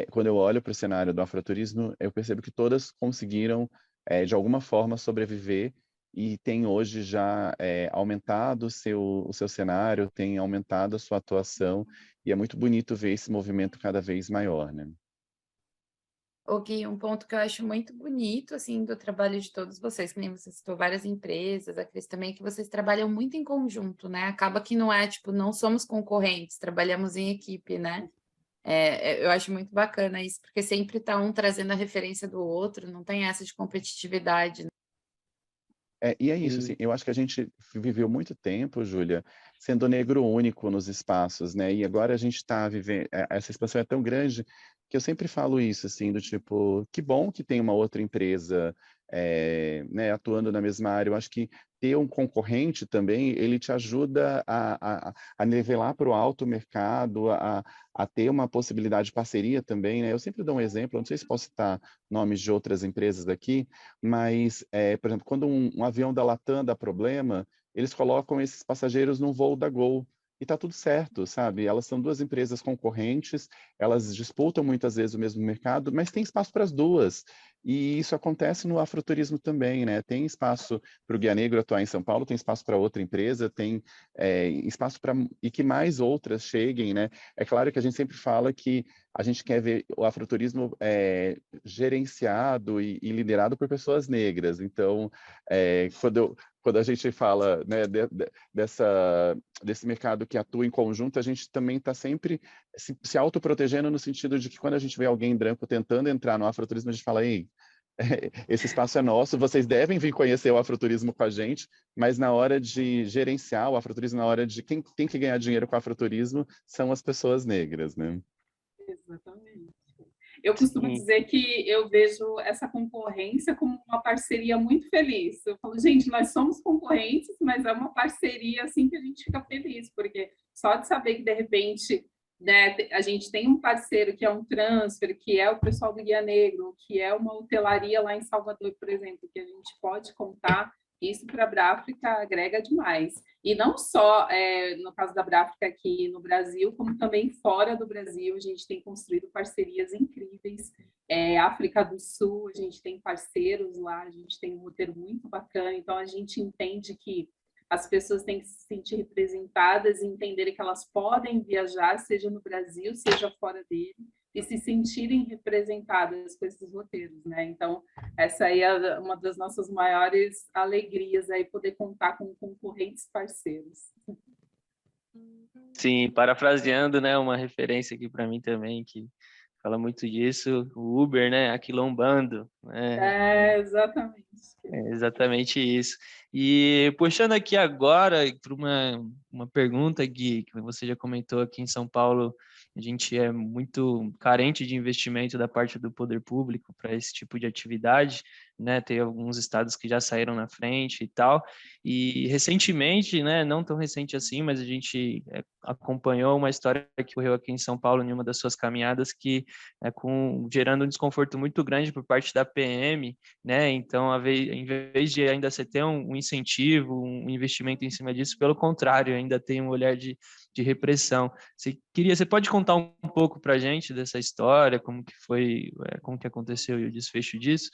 quando eu olho para o cenário do afroturismo, eu percebo que todas conseguiram, de alguma forma, sobreviver e tem hoje já aumentado o seu cenário, tem aumentado a sua atuação, e é muito bonito ver esse movimento cada vez maior, né? O Gui, um ponto que eu acho muito bonito, assim, do trabalho de todos vocês, que nem você citou várias empresas, a Cris também, que vocês trabalham muito em conjunto, né? Acaba que não é, tipo, não somos concorrentes, trabalhamos em equipe, né? Eu acho muito bacana isso, porque sempre está um trazendo a referência do outro, não tem essa de competitividade, né? E é isso, assim, eu acho que a gente viveu muito tempo, Júlia, sendo negro único nos espaços, né? E agora a gente está vivendo, essa expansão é tão grande que eu sempre falo isso, assim, do tipo, que bom que tem uma outra empresa, né, atuando na mesma área. Eu acho que ter um concorrente também, ele te ajuda a nivelar para o alto o mercado, a ter uma possibilidade de parceria também, né? Eu sempre dou um exemplo, não sei se posso citar nomes de outras empresas aqui, mas, por exemplo, quando um avião da Latam dá problema, eles colocam esses passageiros num voo da Gol. E está tudo certo, sabe? Elas são duas empresas concorrentes, elas disputam muitas vezes o mesmo mercado, mas tem espaço para as duas. E isso acontece no afroturismo também, né? Tem espaço para o Guia Negro atuar em São Paulo, tem espaço para outra empresa, tem espaço para e que mais outras cheguem, né? É claro que a gente sempre fala que a gente quer ver o afroturismo gerenciado e liderado por pessoas negras. Então, quando a gente fala, né, desse mercado que atua em conjunto, a gente também está sempre se autoprotegendo no sentido de que quando a gente vê alguém branco tentando entrar no afroturismo, a gente fala, ei, esse espaço é nosso, vocês devem vir conhecer o afroturismo com a gente, mas na hora de gerenciar o afroturismo, na hora de quem tem que ganhar dinheiro com o afroturismo, são as pessoas negras, né? Exatamente. Eu costumo Sim. dizer que eu vejo essa concorrência como uma parceria muito feliz. Eu falo, gente, nós somos concorrentes, mas é uma parceria assim que a gente fica feliz, porque só de saber que, de repente, né, a gente tem um parceiro que é um transfer, que é o pessoal do Guia Negro, que é uma hotelaria lá em Salvador, por exemplo, que a gente pode contar, isso para a Bráfica agrega demais. E não só no caso da Bráfica aqui no Brasil, como também fora do Brasil, a gente tem construído parcerias incríveis. África do Sul, a gente tem parceiros lá, a gente tem um roteiro muito bacana, então a gente entende que as pessoas têm que se sentir representadas e entenderem que elas podem viajar, seja no Brasil, seja fora dele, e se sentirem representadas com esses roteiros, né? Então, essa aí é uma das nossas maiores alegrias, aí poder contar com concorrentes parceiros. Sim, parafraseando, né, uma referência aqui para mim também, que fala muito disso, o Uber, né, aquilombando, né? Exatamente. É exatamente isso. E puxando aqui agora para uma pergunta, Gui, que você já comentou aqui em São Paulo, a gente é muito carente de investimento da parte do poder público para esse tipo de atividade. né? Tem alguns estados que já saíram na frente e tal. E recentemente, né, não tão recente assim, mas a gente acompanhou uma história que ocorreu aqui em São Paulo em uma das suas caminhadas que gerando um desconforto muito grande por parte da PM, né? Então, em vez de ainda você ter um incentivo, um investimento em cima disso, pelo contrário, ainda tem um olhar de repressão. Você pode contar um pouco para a gente dessa história, como que foi, como que aconteceu e o desfecho disso?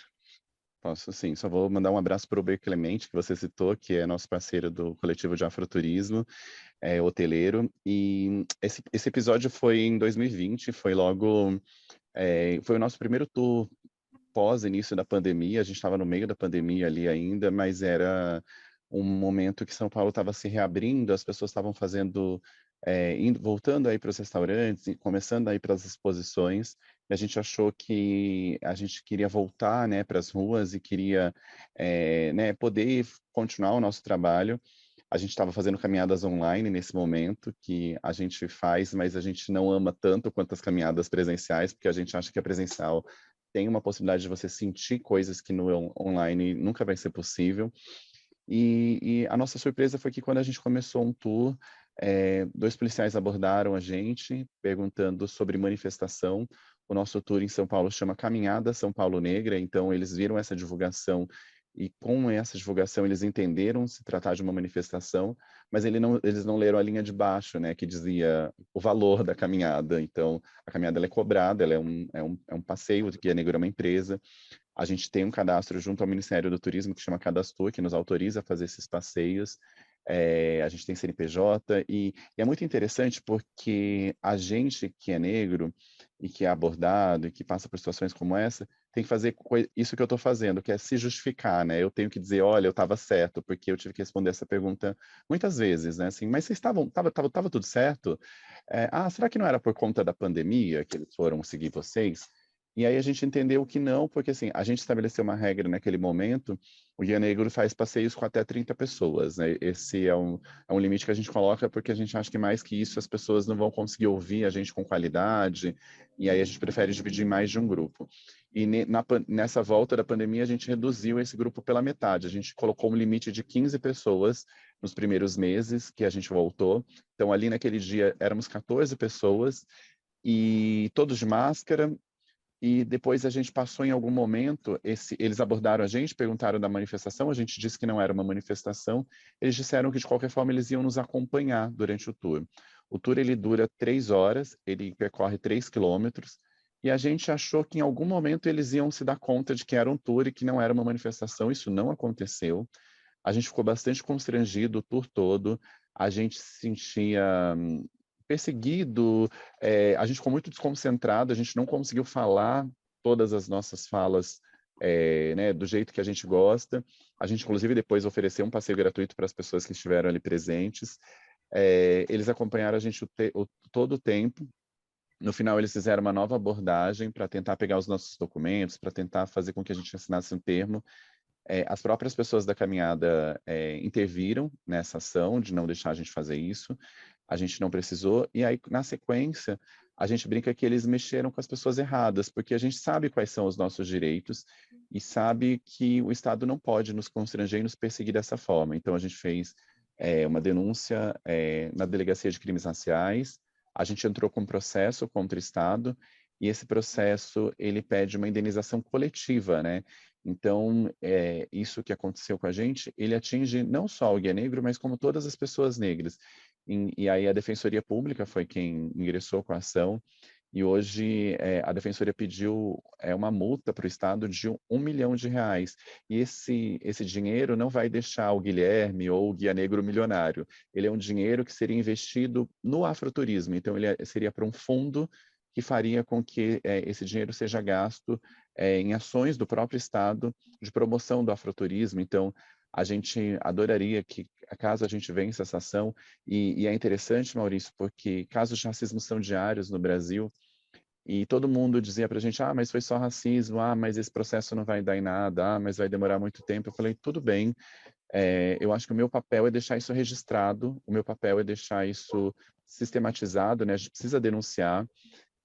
Posso sim, só vou mandar um abraço para o Uber Clemente, que você citou, que é nosso parceiro do coletivo de afroturismo, hoteleiro, e esse episódio foi em 2020, foi logo, foi o nosso primeiro tour pós-início da pandemia, a gente estava no meio da pandemia ali ainda, mas era um momento que São Paulo estava se reabrindo, as pessoas estavam fazendo, voltando aí para os restaurantes e começando a ir para as exposições, e a gente achou que a gente queria voltar, né, para as ruas e queria, né, poder continuar o nosso trabalho. A gente estava fazendo caminhadas online nesse momento, que a gente faz, mas a gente não ama tanto quanto as caminhadas presenciais, porque a gente acha que a presencial tem uma possibilidade de você sentir coisas que no online nunca vai ser possível. E a nossa surpresa foi que quando a gente começou um tour, 2 policiais abordaram a gente, perguntando sobre manifestação. O nosso tour em São Paulo chama Caminhada São Paulo Negra, então eles viram essa divulgação e com essa divulgação eles entenderam se tratar de uma manifestação, mas eles não leram a linha de baixo, né, que dizia o valor da caminhada. Então, a caminhada ela é cobrada, ela é um passeio, que a Negro é uma empresa. A gente tem um cadastro junto ao Ministério do Turismo que chama Cadastro, que nos autoriza a fazer esses passeios. A gente tem CNPJ e é muito interessante porque a gente que é negro e que é abordado e que passa por situações como essa tem que fazer isso que eu estou fazendo, que é se justificar, né? Eu tenho que dizer, olha, eu estava certo, porque eu tive que responder essa pergunta muitas vezes, né? Assim, mas vocês tava tudo certo? Será que não era por conta da pandemia que eles foram seguir vocês? E aí a gente entendeu que não, porque assim, a gente estabeleceu uma regra naquele momento, o Guia Negro faz passeios com até 30 pessoas, né? Esse é um limite que a gente coloca porque a gente acha que mais que isso as pessoas não vão conseguir ouvir a gente com qualidade, e aí a gente prefere dividir em mais de um grupo. E nessa volta da pandemia a gente reduziu esse grupo pela metade, a gente colocou um limite de 15 pessoas nos primeiros meses que a gente voltou, então ali naquele dia éramos 14 pessoas, e todos de máscara, e depois a gente passou em algum momento, eles abordaram a gente, perguntaram da manifestação, a gente disse que não era uma manifestação, eles disseram que de qualquer forma eles iam nos acompanhar durante o tour. O tour ele dura 3 horas, ele percorre 3 quilômetros, e a gente achou que em algum momento eles iam se dar conta de que era um tour e que não era uma manifestação, isso não aconteceu. A gente ficou bastante constrangido o tour todo, a gente se sentia perseguido, a gente ficou muito desconcentrado, a gente não conseguiu falar todas as nossas falas né, do jeito que a gente gosta. A gente, inclusive, depois ofereceu um passeio gratuito para as pessoas que estiveram ali presentes. Eles acompanharam a gente todo o tempo. No final, eles fizeram uma nova abordagem para tentar pegar os nossos documentos, para tentar fazer com que a gente assinasse um termo. As próprias pessoas da caminhada interviram nessa ação de não deixar a gente fazer isso. A gente não precisou. E aí, na sequência, a gente brinca que eles mexeram com as pessoas erradas, porque a gente sabe quais são os nossos direitos e sabe que o Estado não pode nos constranger e nos perseguir dessa forma. Então, a gente fez uma denúncia na Delegacia de Crimes Raciais, a gente entrou com um processo contra o Estado, e esse processo, ele pede uma indenização coletiva, né? Então, isso que aconteceu com a gente, ele atinge não só o Guia Negro, mas como todas as pessoas negras. E aí a Defensoria Pública foi quem ingressou com a ação, e hoje a Defensoria pediu uma multa para o Estado de R$1 milhão. E esse dinheiro não vai deixar o Guilherme ou o Guia Negro milionário. Ele é um dinheiro que seria investido no afroturismo. Então, ele seria para um fundo que faria com que esse dinheiro seja gasto em ações do próprio Estado de promoção do afroturismo. Então, a gente adoraria que, caso a gente vença essa ação, e é interessante, Maurício, porque casos de racismo são diários no Brasil, e todo mundo dizia para a gente, mas foi só racismo, mas esse processo não vai dar em nada, mas vai demorar muito tempo. Eu falei, tudo bem, eu acho que o meu papel é deixar isso registrado, o meu papel é deixar isso sistematizado, né? A gente precisa denunciar,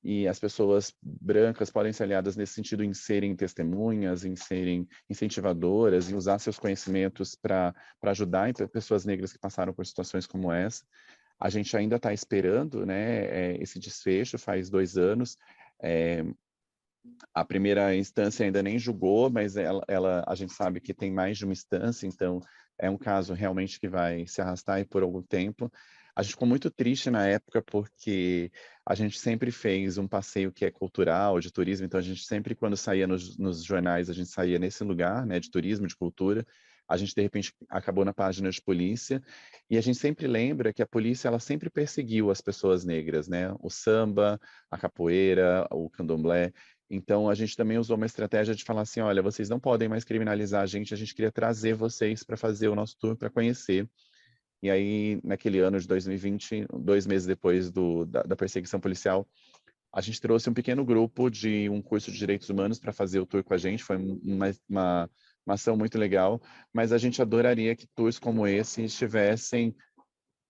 e as pessoas brancas podem ser aliadas nesse sentido em serem testemunhas, em serem incentivadoras, em usar seus conhecimentos para ajudar pessoas negras que passaram por situações como essa. A gente ainda está esperando, né, esse desfecho, faz 2 anos. A primeira instância ainda nem julgou, mas a gente sabe que tem mais de uma instância, então é um caso realmente que vai se arrastar aí por algum tempo. A gente ficou muito triste na época porque a gente sempre fez um passeio que é cultural, de turismo, então a gente sempre, quando saía nos jornais, a gente saía nesse lugar, né, de turismo, de cultura. A gente, de repente, acabou na página de polícia, e a gente sempre lembra que a polícia, ela sempre perseguiu as pessoas negras, né? O samba, a capoeira, o candomblé. Então, a gente também usou uma estratégia de falar assim, olha, vocês não podem mais criminalizar a gente queria trazer vocês para fazer o nosso tour, para conhecer. E aí, naquele ano de 2020, 2 meses depois da perseguição policial, a gente trouxe um pequeno grupo de um curso de Direitos Humanos para fazer o tour com a gente, foi uma ação muito legal, mas a gente adoraria que tours como esse estivessem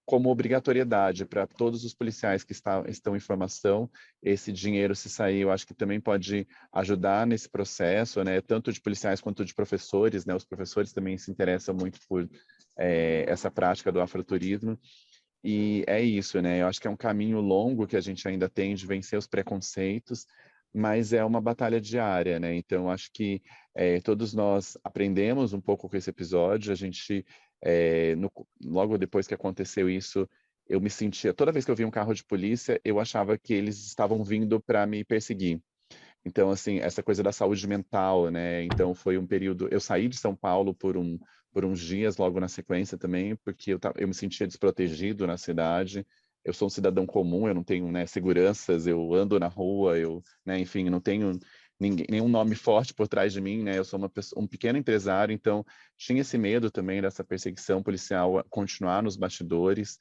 como obrigatoriedade para todos os policiais que estão em formação. Esse dinheiro, se sair, eu acho que também pode ajudar nesse processo, né? Tanto de policiais quanto de professores, né? Os professores também se interessam muito por essa prática do afroturismo. E é isso, né? Eu acho que é um caminho longo que a gente ainda tem de vencer os preconceitos, mas é uma batalha diária, né? Então, acho que todos nós aprendemos um pouco com esse episódio. A gente, logo depois que aconteceu isso, eu me sentia... Toda vez que eu via um carro de polícia, eu achava que eles estavam vindo para me perseguir. Então, assim, essa coisa da saúde mental, né? Então, foi um período... Eu saí de São Paulo por uns dias logo na sequência também, porque eu me sentia desprotegido na cidade. Eu sou um cidadão comum, eu não tenho, né, seguranças, eu ando na rua, né, enfim, não tenho nenhum nome forte por trás de mim, né? Eu sou um pequeno empresário, então tinha esse medo também dessa perseguição policial continuar nos bastidores,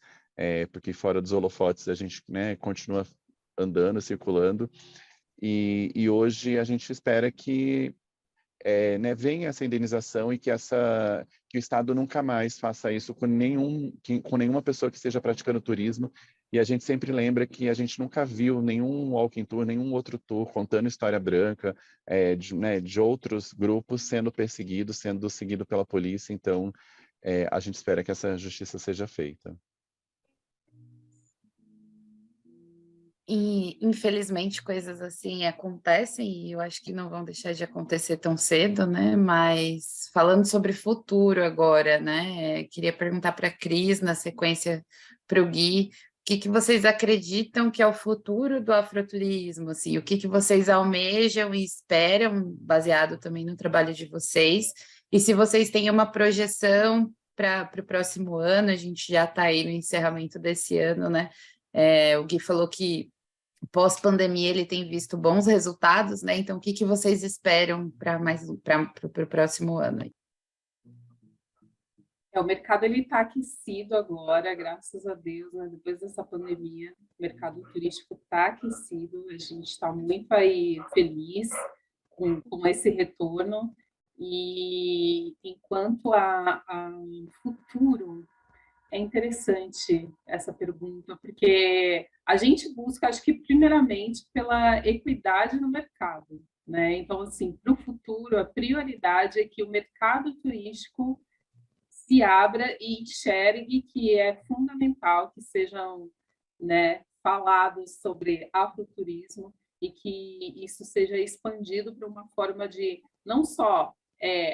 porque fora dos holofotes a gente, né, continua andando, circulando. E hoje a gente espera que né, venha essa indenização e que o Estado nunca mais faça isso com nenhuma pessoa que esteja praticando turismo. E a gente sempre lembra que a gente nunca viu nenhum walking tour, nenhum outro tour contando história branca, né, de outros grupos sendo perseguidos, sendo seguido pela polícia. Então, a gente espera que essa justiça seja feita. E, infelizmente, coisas assim acontecem e eu acho que não vão deixar de acontecer tão cedo, né? Mas falando sobre futuro agora, né? Queria perguntar para a Cris, na sequência para o Gui, o que vocês acreditam que é o futuro do afroturismo? Assim, o que vocês almejam e esperam, baseado também no trabalho de vocês? E se vocês têm uma projeção para o próximo ano, a gente já está aí no encerramento desse ano, né? O Gui falou que pós-pandemia ele tem visto bons resultados, né? Então, o que vocês esperam para o próximo ano? O mercado ele está aquecido agora, graças a Deus, né? Depois dessa pandemia, o mercado turístico está aquecido. A gente está muito aí feliz com esse retorno. E enquanto a futuro, é interessante essa pergunta, porque a gente busca, acho que primeiramente, pela equidade no mercado, né? Então, assim, para o futuro, a prioridade é que o mercado turístico se abra e enxergue que é fundamental que sejam, né, falados sobre afroturismo e que isso seja expandido para uma forma de não só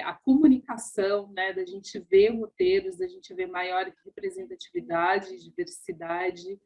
a comunicação, né, da gente ver roteiros, da gente ver maior representatividade, diversidade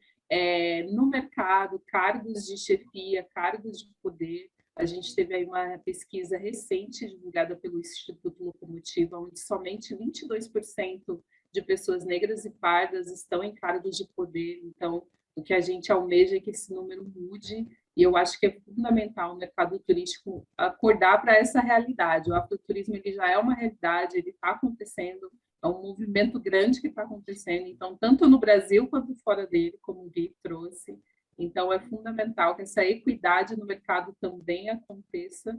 no mercado, cargos de chefia, cargos de poder. A gente teve aí uma pesquisa recente divulgada pelo Instituto Locomotiva, onde somente 22% de pessoas negras e pardas estão em cargos de poder. Então, o que a gente almeja é que esse número mude, e eu acho que é fundamental o mercado turístico acordar para essa realidade. O afroturismo ele já é uma realidade, ele está acontecendo, é um movimento grande que está acontecendo, então, tanto no Brasil quanto fora dele, como o Gui trouxe. Então, é fundamental que essa equidade no mercado também aconteça.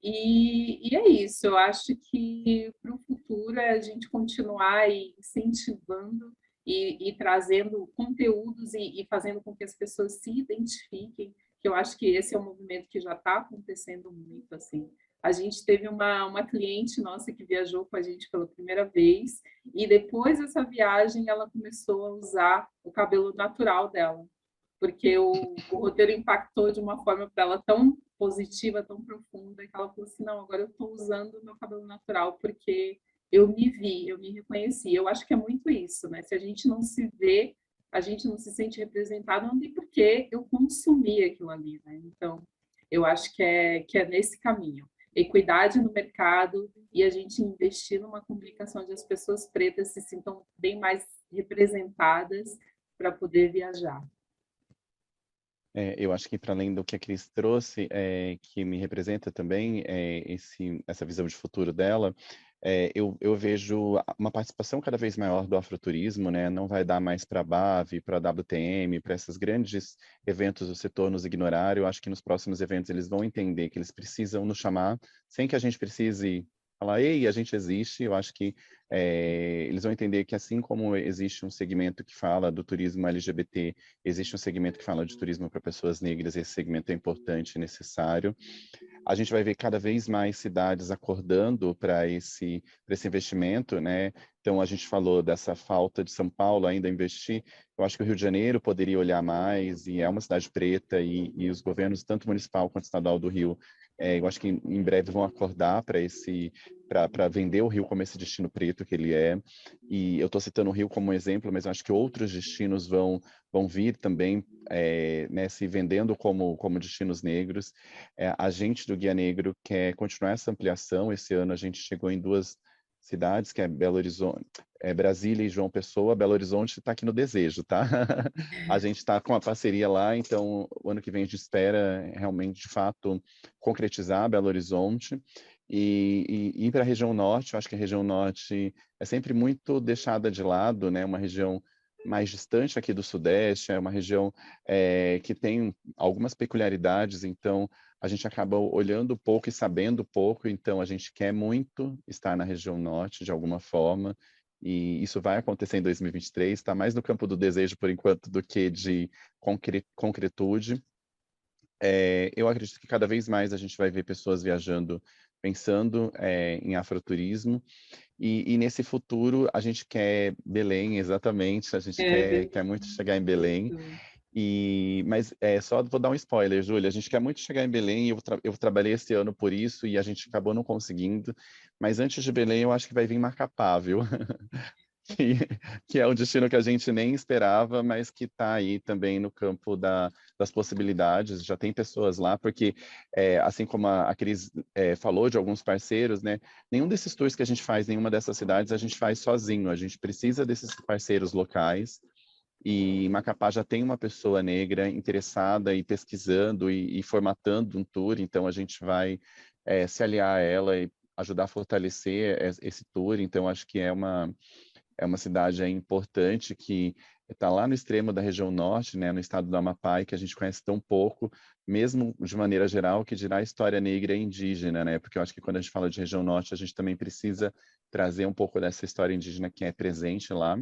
E é isso, eu acho que para o futuro é a gente continuar incentivando e trazendo conteúdos e fazendo com que as pessoas se identifiquem, que eu acho que esse é um movimento que já está acontecendo muito, assim. A gente teve uma cliente nossa que viajou com a gente pela primeira vez, e depois dessa viagem ela começou a usar o cabelo natural dela, porque o roteiro impactou de uma forma para ela tão positiva, tão profunda, que ela falou assim, não, agora eu estou usando o meu cabelo natural porque eu me vi, eu me reconheci. Eu acho que é muito isso, né? Se a gente não se vê, a gente não se sente representado, não tem porquê eu consumir aquilo ali, né? Então, eu acho que é nesse caminho. Equidade no mercado e a gente investir numa comunicação onde as pessoas pretas se sintam bem mais representadas para poder viajar. Eu acho que para além do que a Cris trouxe, que me representa também essa visão de futuro dela, eu vejo uma participação cada vez maior do afroturismo, né? Não vai dar mais para a BAV, para a WTM, para esses grandes eventos do setor nos ignorar. Eu acho que nos próximos eventos eles vão entender que eles precisam nos chamar, sem que a gente precise falar, ei, a gente existe. Eu acho que eles vão entender que assim como existe um segmento que fala do turismo LGBT, existe um segmento que fala de turismo para pessoas negras, esse segmento é importante e necessário. A gente vai ver cada vez mais cidades acordando para esse investimento, né? Então, a gente falou dessa falta de São Paulo ainda investir. Eu acho que o Rio de Janeiro poderia olhar mais, e é uma cidade preta, e os governos, tanto municipal quanto estadual do Rio, eu acho que em breve vão acordar para vender o Rio como esse destino preto que ele é. E eu estou citando o Rio como exemplo, mas eu acho que outros destinos vão vir também, né, se vendendo como destinos negros. A gente do Guia Negro quer continuar essa ampliação. Esse ano a gente chegou em 2 cidades, que é Belo Horizonte, Brasília e João Pessoa. Belo Horizonte está aqui no desejo, tá? A gente está com uma parceria lá, então o ano que vem a gente espera realmente, de fato, concretizar Belo Horizonte e ir para a região norte. Eu acho que a região norte é sempre muito deixada de lado, né? Uma região mais distante aqui do Sudeste, é uma região que tem algumas peculiaridades, então a gente acaba olhando pouco e sabendo pouco, então a gente quer muito estar na região norte de alguma forma, e isso vai acontecer em 2023, está mais no campo do desejo por enquanto do que de concretude. Eu acredito que cada vez mais a gente vai ver pessoas viajando, pensando em afroturismo, e nesse futuro a gente quer Belém, exatamente, a gente quer muito chegar em Belém. Mas só vou dar um spoiler, Júlia, a gente quer muito chegar em Belém, eu trabalhei esse ano por isso e a gente acabou não conseguindo, mas antes de Belém eu acho que vai vir Macapá, viu? que é um destino que a gente nem esperava, mas que está aí também no campo das possibilidades. Já tem pessoas lá, porque assim como a Cris falou de alguns parceiros, né? Nenhum desses tours que a gente faz, nenhuma dessas cidades a gente faz sozinho, a gente precisa desses parceiros locais. E Macapá já tem uma pessoa negra interessada e pesquisando e formatando um tour, então a gente vai se aliar a ela e ajudar a fortalecer esse tour. Então acho que é uma cidade importante que está lá no extremo da região norte, né, no estado do Amapá, e que a gente conhece tão pouco, mesmo de maneira geral, que dirá a história negra e indígena, né? Porque eu acho que quando a gente fala de região norte, a gente também precisa trazer um pouco dessa história indígena que é presente lá.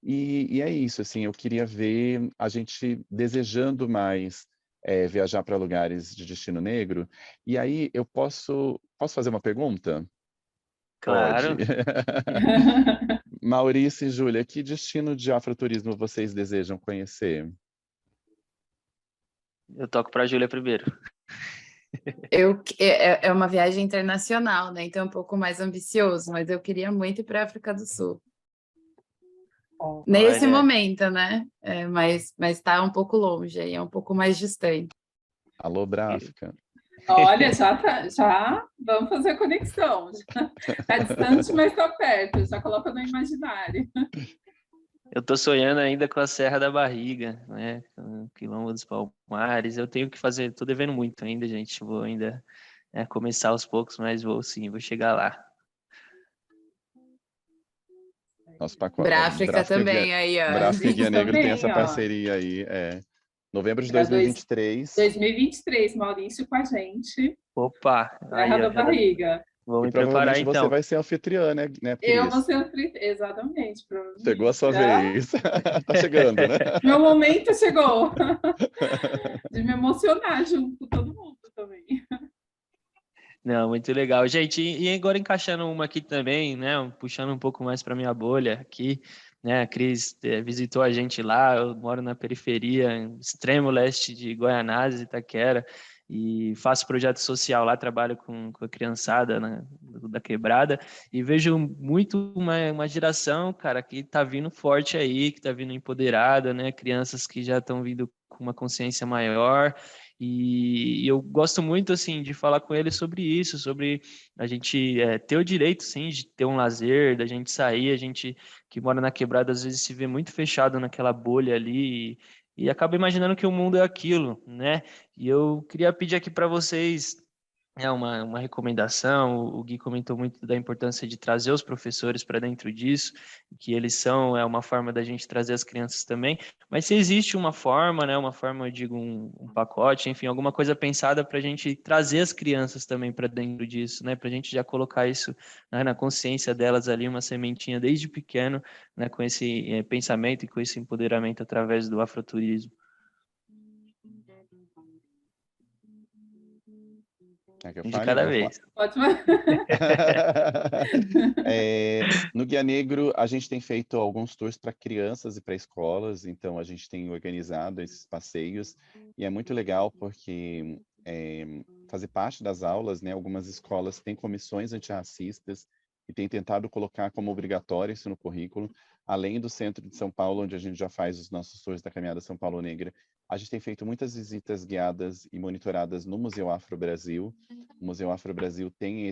E é isso, assim, eu queria ver a gente desejando mais viajar para lugares de destino negro. E aí eu posso fazer uma pergunta? Claro. Pode. Maurício e Júlia, que destino de afroturismo vocês desejam conhecer? Eu toco para a Júlia primeiro. É uma viagem internacional, né? Então é um pouco mais ambicioso, mas eu queria muito ir para a África do Sul. Nesse momento, né? Mas está um pouco longe, aí é um pouco mais distante. Alô, Bráfica. Olha, já vamos fazer a conexão. Está distante, mas está perto. Já coloca no imaginário. Eu estou sonhando ainda com a Serra da Barriga, né? Com o Quilombo dos Palmares. Eu tenho que fazer, estou devendo muito ainda, gente. Vou ainda começar aos poucos, mas vou chegar lá. Nosso pacote. Bráfica também, aí, ó. Bráfica e Guia Negro também, tem essa ó. parceria aí. Novembro de 2023. 2023, Maurício com a gente. Opa! Serra da Barriga. Vou E me preparar provavelmente você então. vai ser anfitriã, né, Eu vou Cris? ser exatamente, provavelmente. Chegou a sua Já. vez. Tá chegando, né? Meu momento chegou de me emocionar junto com todo mundo também. Não, muito legal. Gente, e agora encaixando uma aqui também, né? Puxando um pouco mais para minha bolha aqui, né? A Cris visitou a gente lá, eu moro na periferia, extremo leste de Guaianazes, Itaquera, e faço projeto social lá, trabalho com a criançada, né, da quebrada, e vejo muito uma geração, cara, que tá vindo forte aí, que tá vindo empoderada, né? Crianças que já estão vindo com uma consciência maior. E eu gosto muito, assim, de falar com ele sobre isso, sobre a gente ter o direito, sim, de ter um lazer, da gente sair, a gente que mora na quebrada, às vezes se vê muito fechado naquela bolha ali e acaba imaginando que o mundo é aquilo, né? E eu queria pedir aqui para vocês uma recomendação. O Gui comentou muito da importância de trazer os professores para dentro disso, que eles são uma forma da gente trazer as crianças também. Mas se existe uma forma, né, uma forma, eu digo, um pacote, enfim, alguma coisa pensada para a gente trazer as crianças também para dentro disso, né, para a gente já colocar isso, né, na consciência delas ali, uma sementinha desde pequeno, né, com esse pensamento e com esse empoderamento através do afroturismo. Quer que eu De fale? cada Vou falar. vez. Ótimo. No Guia Negro, a gente tem feito alguns tours para crianças e para escolas, então a gente tem organizado esses passeios, e é muito legal porque fazer parte das aulas, né, algumas escolas têm comissões antirracistas e têm tentado colocar como obrigatório isso no currículo, além do centro de São Paulo, onde a gente já faz os nossos tours da Caminhada São Paulo Negra. A gente tem feito muitas visitas guiadas e monitoradas no Museu Afro Brasil. O Museu Afro Brasil tem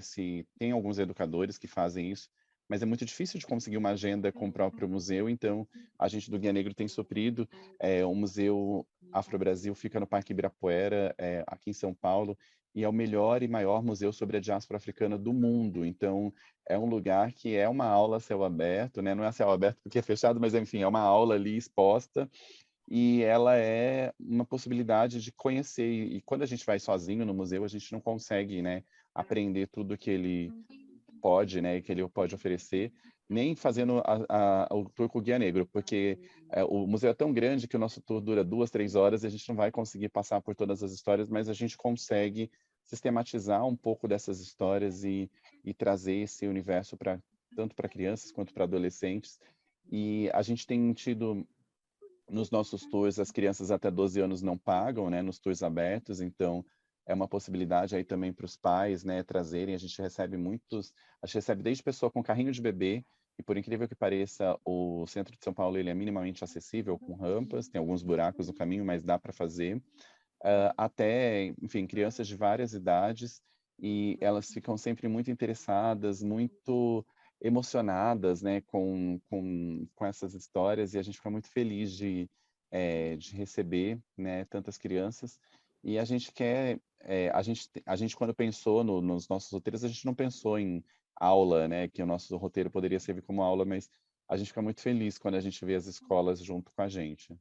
alguns educadores que fazem isso, mas é muito difícil de conseguir uma agenda com o próprio museu, então a gente do Guia Negro tem suprido. O Museu Afro Brasil fica no Parque Ibirapuera, aqui em São Paulo, e é o melhor e maior museu sobre a diáspora africana do mundo. Então, é um lugar que é uma aula a céu aberto, né? Não é a céu aberto porque é fechado, mas enfim, é uma aula ali exposta, e ela é uma possibilidade de conhecer. E quando a gente vai sozinho no museu, a gente não consegue, né, aprender tudo que ele pode, né, que ele pode oferecer, nem fazendo o tour com o Guia Negro, porque o museu é tão grande que o nosso tour dura 2, 3 horas e a gente não vai conseguir passar por todas as histórias, mas a gente consegue sistematizar um pouco dessas histórias e trazer esse universo tanto para crianças quanto para adolescentes. E a gente tem tido nos nossos tours, as crianças até 12 anos não pagam, né, nos tours abertos, então é uma possibilidade aí também para os pais, né, trazerem. A gente recebe desde pessoa com carrinho de bebê, e por incrível que pareça, o centro de São Paulo ele é minimamente acessível, com rampas, tem alguns buracos no caminho, mas dá para fazer, até, enfim, crianças de várias idades, e elas ficam sempre muito interessadas, muito emocionadas, né, com essas histórias, e a gente fica muito feliz de receber, né, tantas crianças. E a gente quer, a gente quando pensou nos nossos roteiros, a gente não pensou em aula, né, que o nosso roteiro poderia servir como aula, mas a gente fica muito feliz quando a gente vê as escolas junto com a gente.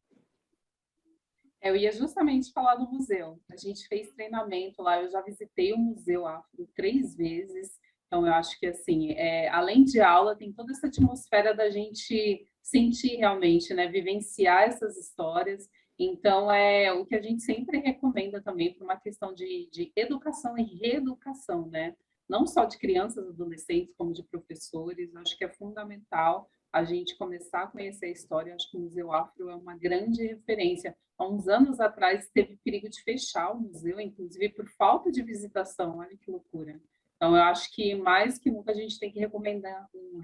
Eu ia justamente falar do museu. A gente fez treinamento lá, eu já visitei o Museu Afro 3 vezes, então eu acho que, assim, além de aula, tem toda essa atmosfera da gente sentir realmente, né, vivenciar essas histórias. Então, é o que a gente sempre recomenda também para uma questão de educação e reeducação, né? Não só de crianças e adolescentes, como de professores. Acho que é fundamental a gente começar a conhecer a história. Acho que o Museu Afro é uma grande referência. Há uns anos atrás, teve perigo de fechar o museu, inclusive por falta de visitação. Olha que loucura. Então, eu acho que mais que nunca a gente tem que recomendar o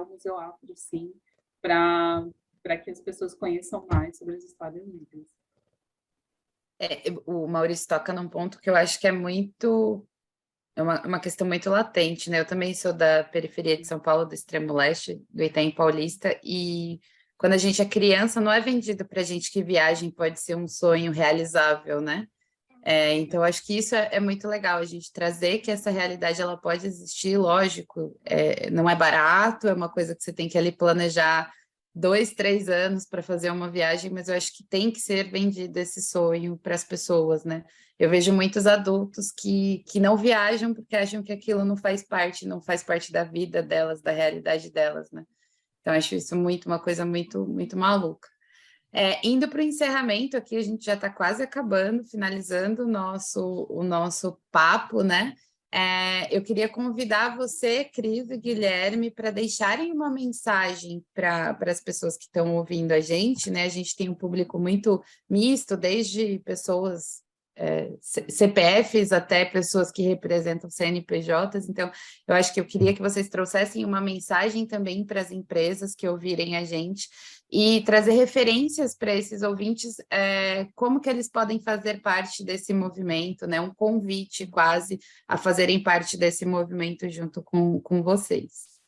Museu Afro, sim, para que as pessoas conheçam mais sobre as histórias negras. O Maurício toca num ponto que eu acho que é uma questão muito latente, né? Eu também sou da periferia de São Paulo, do extremo leste, do Itaim Paulista, e quando a gente é criança, não é vendido para a gente que viagem pode ser um sonho realizável, né? Então, acho que isso é muito legal, a gente trazer que essa realidade ela pode existir, lógico, não é barato, é uma coisa que você tem que ali planejar 2, 3 anos para fazer uma viagem, mas eu acho que tem que ser vendido esse sonho para as pessoas, né? Eu vejo muitos adultos que não viajam porque acham que aquilo não faz parte da vida delas, da realidade delas, né? Então, acho isso uma coisa muito, muito maluca. Indo para o encerramento aqui, a gente já está quase acabando, finalizando o nosso papo, né? Eu queria convidar você, Cris e Guilherme, para deixarem uma mensagem para as pessoas que estão ouvindo a gente, né? A gente tem um público muito misto, desde pessoas CPFs até pessoas que representam CNPJs, então eu acho que eu queria que vocês trouxessem uma mensagem também para as empresas que ouvirem a gente e trazer referências para esses ouvintes, como que eles podem fazer parte desse movimento, né? Um convite quase a fazerem parte desse movimento junto com vocês.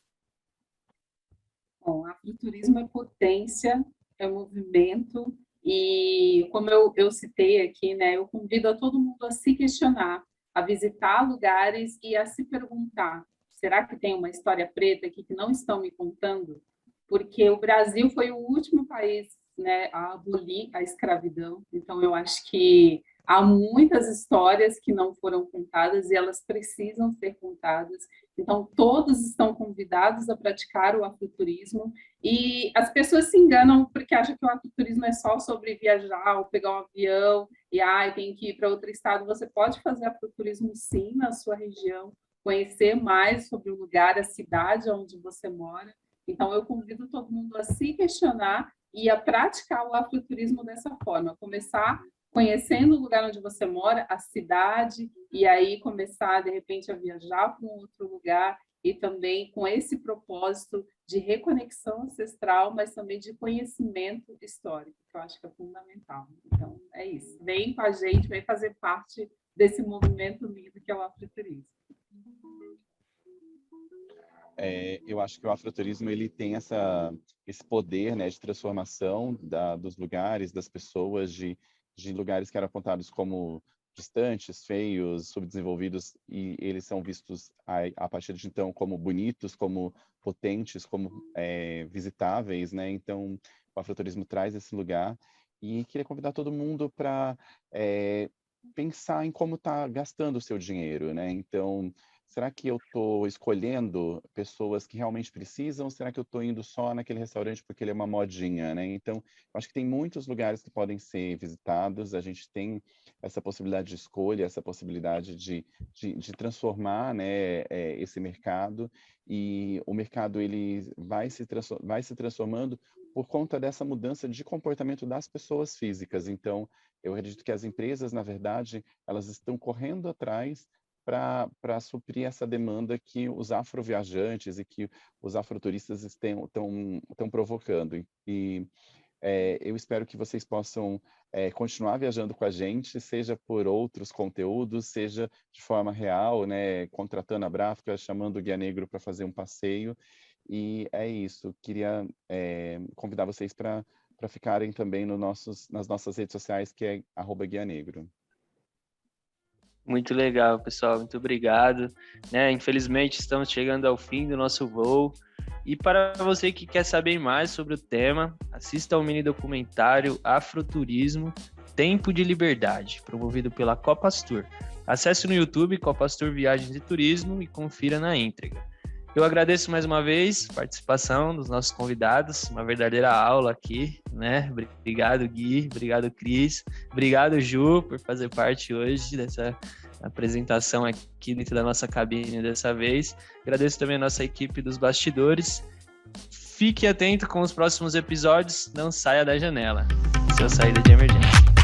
Bom, afroturismo é potência, é movimento, e como eu citei aqui, né, eu convido a todo mundo a se questionar, a visitar lugares e a se perguntar, será que tem uma história preta aqui que não estão me contando? Porque o Brasil foi o último país, né, a abolir a escravidão, então eu acho que há muitas histórias que não foram contadas e elas precisam ser contadas. Então, todos estão convidados a praticar o afroturismo e as pessoas se enganam porque acham que o afroturismo é só sobre viajar ou pegar um avião e tem que ir para outro estado. Você pode fazer afroturismo sim na sua região, conhecer mais sobre o lugar, a cidade onde você mora. Então, eu convido todo mundo a se questionar e a praticar o afroturismo dessa forma, começar conhecendo o lugar onde você mora, a cidade, e aí começar, de repente, a viajar para um outro lugar, e também com esse propósito de reconexão ancestral, mas também de conhecimento histórico, que eu acho que é fundamental. Então, é isso. Vem com a gente, vem fazer parte desse movimento lindo que é o afroturismo. Eu acho que o afroturismo ele tem esse poder, né, de transformação dos lugares, das pessoas, de lugares que eram apontados como distantes, feios, subdesenvolvidos, e eles são vistos a partir de então como bonitos, como potentes, como visitáveis, né? Então, o afroturismo traz esse lugar e queria convidar todo mundo para pensar em como está gastando o seu dinheiro, né? Então, será que eu estou escolhendo pessoas que realmente precisam? Será que eu estou indo só naquele restaurante porque ele é uma modinha, né? Então, eu acho que tem muitos lugares que podem ser visitados. A gente tem essa possibilidade de escolha, essa possibilidade de transformar, né, esse mercado. E o mercado ele vai se transformando por conta dessa mudança de comportamento das pessoas físicas. Então, eu acredito que as empresas, na verdade, elas estão correndo atrás para suprir essa demanda que os afroviajantes e que os afroturistas estão provocando. E eu espero que vocês possam continuar viajando com a gente, seja por outros conteúdos, seja de forma real, né, contratando a Bráfica, chamando o Guia Negro para fazer um passeio. E é isso. Queria convidar vocês para ficarem também nas nossas redes sociais, que é @guianegro. Muito legal, pessoal. Muito obrigado. Infelizmente, estamos chegando ao fim do nosso voo. E para você que quer saber mais sobre o tema, assista ao mini documentário Afroturismo, Tempo de Liberdade, promovido pela Copastur. Acesse no YouTube Copastur Viagens e Turismo e confira na íntegra. Eu agradeço mais uma vez a participação dos nossos convidados, uma verdadeira aula aqui, né? Obrigado, Gui, obrigado, Cris, obrigado, Ju, por fazer parte hoje dessa apresentação aqui dentro da nossa cabine dessa vez. Agradeço também a nossa equipe dos bastidores. Fique atento com os próximos episódios, não saia da janela. Seu Saída de Emergência.